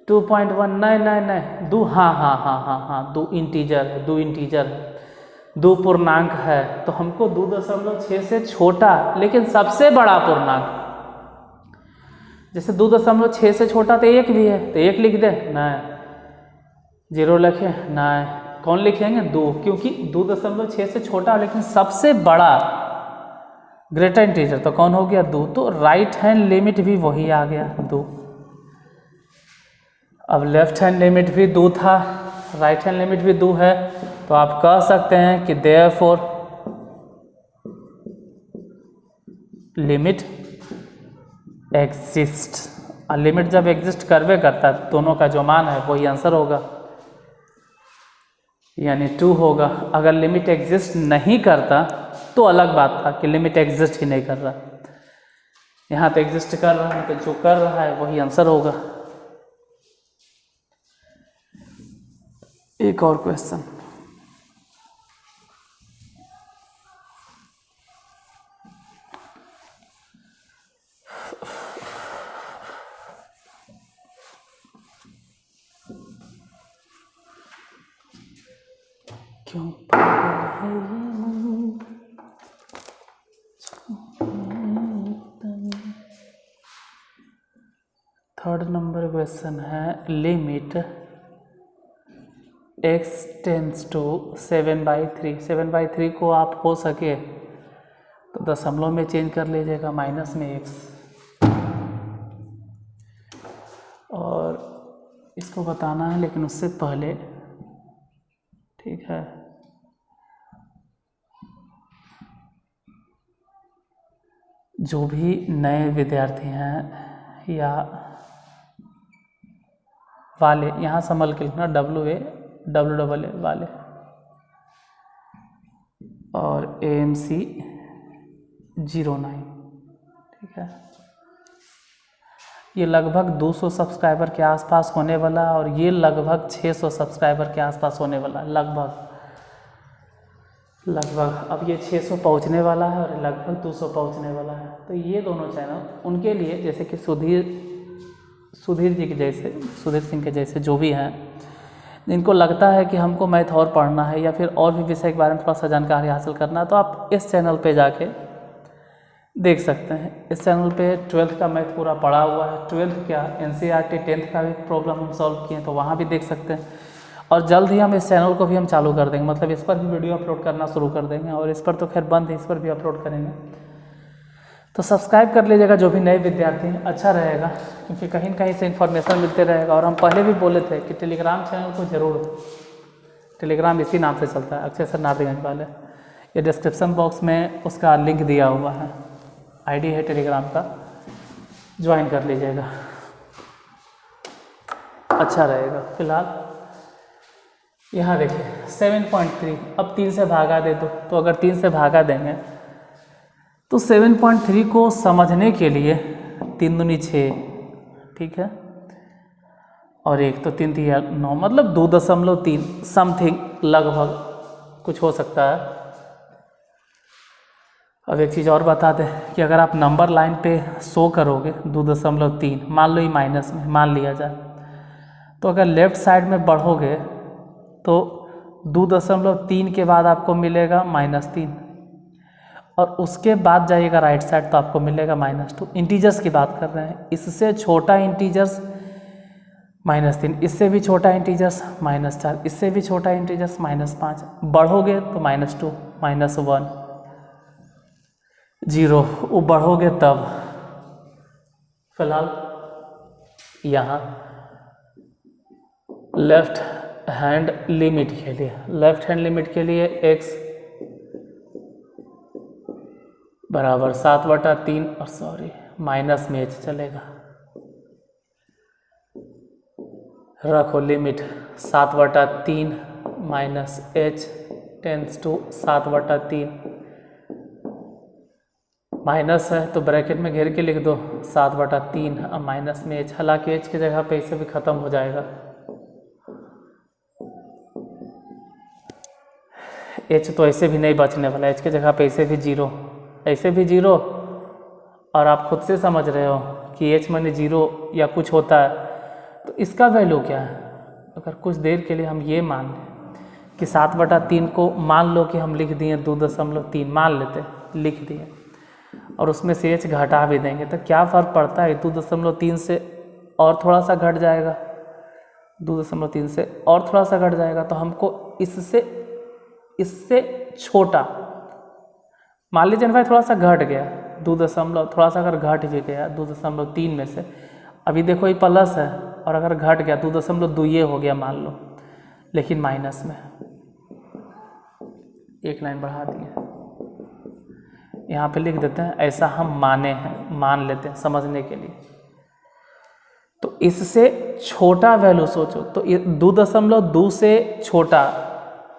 2.1 नहीं 2, हाँ 2 इंटीजर 2 पूर्णांक है, तो हमको 2.6 से छोटा लेकिन सबसे बड़ा पूर्णांक, जैसे 2.6 से छोटा तो 1 भी है, तो 1 लिख दे, नहीं 0 लिखे, नहीं, कौन लिखेंगे 2, क्योंकि 2.6 से छोटा लेकिन सबसे बड़ा ग्रेटर इंटीजर तो कौन हो गया 2। तो राइट हैंड लिमिट भी वही आ गया 2। अब लेफ्ट हैंड लिमिट भी 2 था, राइट हैंड लिमिट भी 2 है, तो आप कह सकते हैं कि देयरफॉर लिमिट एग्जिस्ट। लिमिट जब एग्जिस्ट करवे करता है, दोनों का जो मान है वही आंसर होगा, यानी 2 होगा। अगर लिमिट एग्जिस्ट नहीं करता तो अलग बात था कि लिमिट एग्जिस्ट ही नहीं कर रहा, यहाँ तो एग्जिस्ट कर रहा है, तो जो कर रहा है वही आंसर होगा। एक और क्वेश्चन, क्यों पागल है ये मन। थर्ड नंबर क्वेश्चन है लिमिट x टेंस टू 7/3। 7/3 को आप हो सके तो दशमलव में चेंज कर लीजिएगा, माइनस में x, और इसको बताना है लेकिन उससे पहले, ठीक है, जो भी नए विद्यार्थी हैं या वाले, यहाँ संभल के लिखना WA वाले, और AMC 09, ठीक है। ये लगभग 200 सब्सक्राइबर के आसपास होने वाला, और ये लगभग 600 सब्सक्राइबर के आसपास होने वाला, लगभग अब ये 600 पहुंचने वाला है और लगभग 200 पहुंचने वाला है। तो ये दोनों चैनल उनके लिए, जैसे कि सुधीर जी के जैसे, सुधीर सिंह के जैसे जो भी हैं, जिनको लगता है कि हमको मैथ और पढ़ना है या फिर और भी विषय के बारे में थोड़ा सा जानकारी हासिल करना है, तो आप इस चैनल पे जाके देख सकते हैं। इस चैनल पे 12th का मैथ पूरा पढ़ा हुआ है। 12th क्या, NCERT 10th का भी प्रॉब्लम हम सॉल्व किए, तो वहाँ भी देख सकते हैं। और जल्द ही हम इस चैनल को भी हम चालू कर देंगे, मतलब इस पर भी वीडियो अपलोड करना शुरू कर देंगे, और इस पर तो खैर बंद है, इस पर भी अपलोड करेंगे। तो सब्सक्राइब कर लीजिएगा जो भी नए विद्यार्थी हैं, अच्छा रहेगा, क्योंकि कहीं न कहीं से इन्फॉर्मेशन मिलते रहेगा। और हम पहले भी बोले थे कि टेलीग्राम चैनल को ज़रूर, टेलीग्राम इसी नाम से चलता है, अक्षय सर नारदीगंज वाले, ये डिस्क्रिप्शन बॉक्स में उसका लिंक दिया हुआ है, ID है टेलीग्राम का, ज्वाइन कर लीजिएगा, अच्छा रहेगा। फिलहाल यहाँ देखिए 7.3, अब 3 से भागा दे दो, तो अगर 3 से भागा देंगे तो 7.3 को समझने के लिए 3 दूनी 6, ठीक है, और 1 तो 3 3 9, मतलब 2.3 समथिंग, लगभग कुछ हो सकता है। अब एक चीज़ और बता दें कि अगर आप नंबर लाइन पे शो करोगे 2.3, मान लो ये माइनस में मान लिया जाए, तो अगर लेफ़्ट साइड में बढ़ोगे तो 2.3 के बाद आपको मिलेगा -3, और उसके बाद जाइएगा राइट साइड तो आपको मिलेगा -2। इंटीजर्स की बात कर रहे हैं, इससे छोटा इंटीजर्स -3, इससे भी छोटा इंटीजर्स -4, इससे भी छोटा इंटीजर्स -5, बढ़ोगे तो -2, -1, 0, वो बढ़ोगे तब। फिलहाल यहाँ लेफ्ट हैंड लिमिट के लिए x बराबर 7/3, और सॉरी माइनस में h चलेगा, रखो limit 7/3 minus h tends to 7/3, minus है तो ब्रैकेट में घेर के लिख दो 7/3, अब माइनस में h, हालांकि h की जगह पे इसे भी ख़त्म हो जाएगा, h तो ऐसे भी नहीं बचने वाला, h की जगह पे ऐसे भी 0, और आप खुद से समझ रहे हो कि h माने 0 या कुछ होता है, तो इसका वैल्यू क्या है। अगर कुछ देर के लिए हम ये मान लें कि 7/3 को मान लो कि हम लिख दिए 2.3, मान लेते लिख दिए, और उसमें से h घटा भी देंगे, तो क्या फ़र्क पड़ता है, 2.3 से और थोड़ा सा घट जाएगा, 2.3 से और थोड़ा सा घट जाएगा, तो हमको इससे छोटा, मान लीजिए भाई थोड़ा सा घट गया, 2 थोड़ा सा अगर घट भी गया 2.3 में से, अभी देखो ये प्लस है, और अगर घट गया 2.2 ये हो गया मान लो, लेकिन माइनस में, एक लाइन बढ़ा दिए, यहाँ पे लिख देते हैं, ऐसा हम मान लेते हैं समझने के लिए। तो इससे छोटा वैल्यू सोचो, तो 2.2 से छोटा,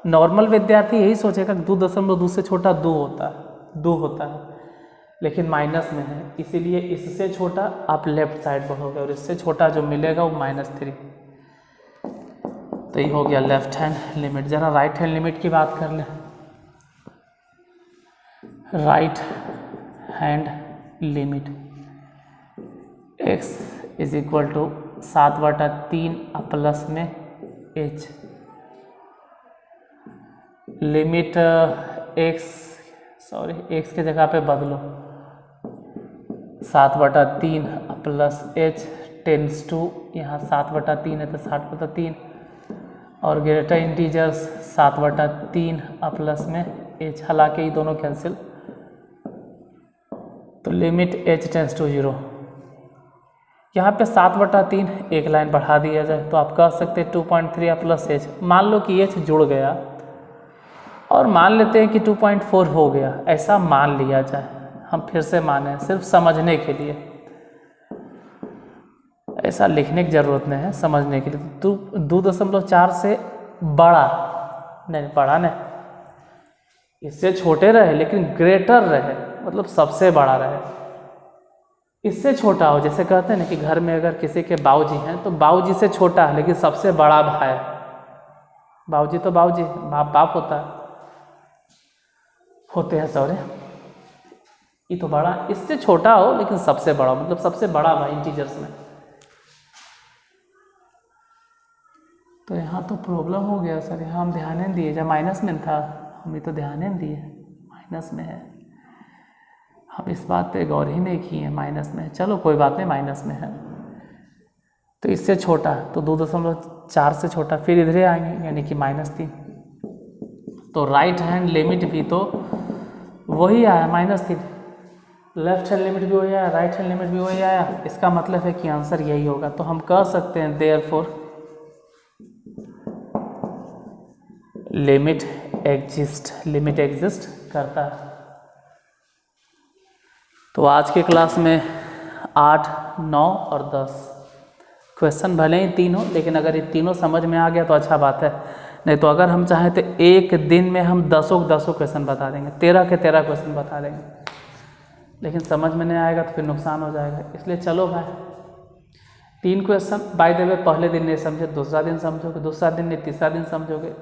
नॉर्मल विद्यार्थी यही सोचेगा कि 2.2 से छोटा 2 होता है, लेकिन माइनस में है, इसीलिए इससे छोटा आप लेफ्ट साइड बढ़ोगे, और इससे छोटा जो मिलेगा वो -3। तो ये हो गया लेफ्ट हैंड लिमिट। जरा राइट हैंड लिमिट की बात कर लें। Right hand limit x is equal to 7/3 plus में h, लिमिट एक्स की जगह पे बदलो 7/3 प्लस एच टेंस टू, यहाँ 7/3 है तो 7/3 और ग्रेटर इंटीजर्स 7/3 प्लस में एच, हालांकि ये दोनों कैंसिल, तो लिमिट एच टेंस टू 0। यहाँ पे 7/3 एक लाइन बढ़ा दिया जाए तो आप कह सकते हैं 2.3 प्लस एच। मान लो कि एच जुड़ गया और मान लेते हैं कि 2.4 हो गया, ऐसा मान लिया जाए, हम फिर से माने सिर्फ समझने के लिए, ऐसा लिखने की ज़रूरत नहीं है, समझने के लिए। तो 2.4 से बड़ा नहीं, इससे छोटे रहे लेकिन ग्रेटर रहे, मतलब सबसे बड़ा रहे। इससे छोटा हो, जैसे कहते हैं ना कि घर में अगर किसी के बाऊजी हैं तो बाऊजी से छोटा है लेकिन सबसे बड़ा भाई, बाऊजी तो बाऊजी, बाप होते हैं सॉरी, ये तो बड़ा, इससे छोटा हो लेकिन सबसे बड़ा, मतलब सबसे बड़ा भाई इंटीजर्स में। तो यहाँ तो प्रॉब्लम हो गया सर, यहाँ हम ध्यान नहीं दिए, जब माइनस में था हम ये तो ध्यान नहीं दिए, माइनस में है, हम इस बात पे गौर ही नहीं किए, माइनस में है। चलो कोई बात नहीं, माइनस में है तो इससे छोटा, तो 2.4 से छोटा, फिर इधर आएंगे यानी कि -3। तो राइट हैंड लिमिट भी तो वही आया -3, लेफ्ट हैंड लिमिट भी वही आया, राइट हैंड लिमिट भी वही आया, इसका मतलब है कि आंसर यही होगा। तो हम कह सकते हैं देयरफॉर लिमिट एग्जिस्ट करता है। तो आज के क्लास में 8, 9 और 10 क्वेश्चन भले ही 3 हो, लेकिन अगर ये तीनों समझ में आ गया तो अच्छा बात है, नहीं तो अगर हम चाहें तो एक दिन में हम 10 क्वेश्चन बता देंगे, 13 के 13 क्वेश्चन बता देंगे, लेकिन समझ में नहीं आएगा तो फिर नुकसान हो जाएगा। इसलिए चलो भाई 3 क्वेश्चन बाय द वे, पहले दिन नहीं समझे दूसरा दिन समझोगे, दूसरा दिन नहीं तीसरा दिन समझोगे।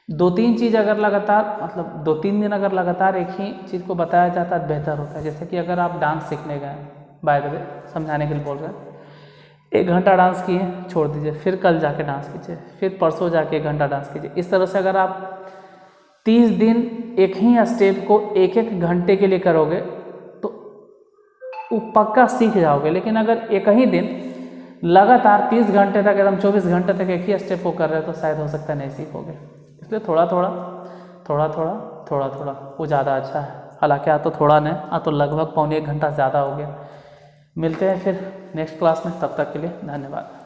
2-3 चीज़ अगर लगातार, मतलब 2-3 दिन अगर लगातार एक ही चीज़ को बताया जाता है बेहतर होता है। जैसे कि अगर आप डांस सीखने गए, बाय द वे समझाने के लिए बोल रहे हैं, 1 घंटा डांस किए छोड़ दीजिए, फिर कल जाके डांस कीजिए, फिर परसों जाके 1 घंटा डांस कीजिए। इस तरह से अगर आप 30 दिन एक ही स्टेप को 1-1 घंटे के लिए करोगे तो वो पक्का सीख जाओगे। लेकिन अगर एक ही दिन लगातार 30 घंटे तक, एकदम 24 घंटे तक एक ही स्टेप को कर रहे हो तो शायद हो सकता है नहीं सीखोगे। इसलिए थोड़ा थोड़ा वो ज़्यादा अच्छा है। हालांकि आ तो थोड़ा नहीं, आ तो लगभग 1.25 घंटा ज़्यादा हो गया। मिलते हैं फिर नेक्स्ट क्लास में, तब तक के लिए धन्यवाद।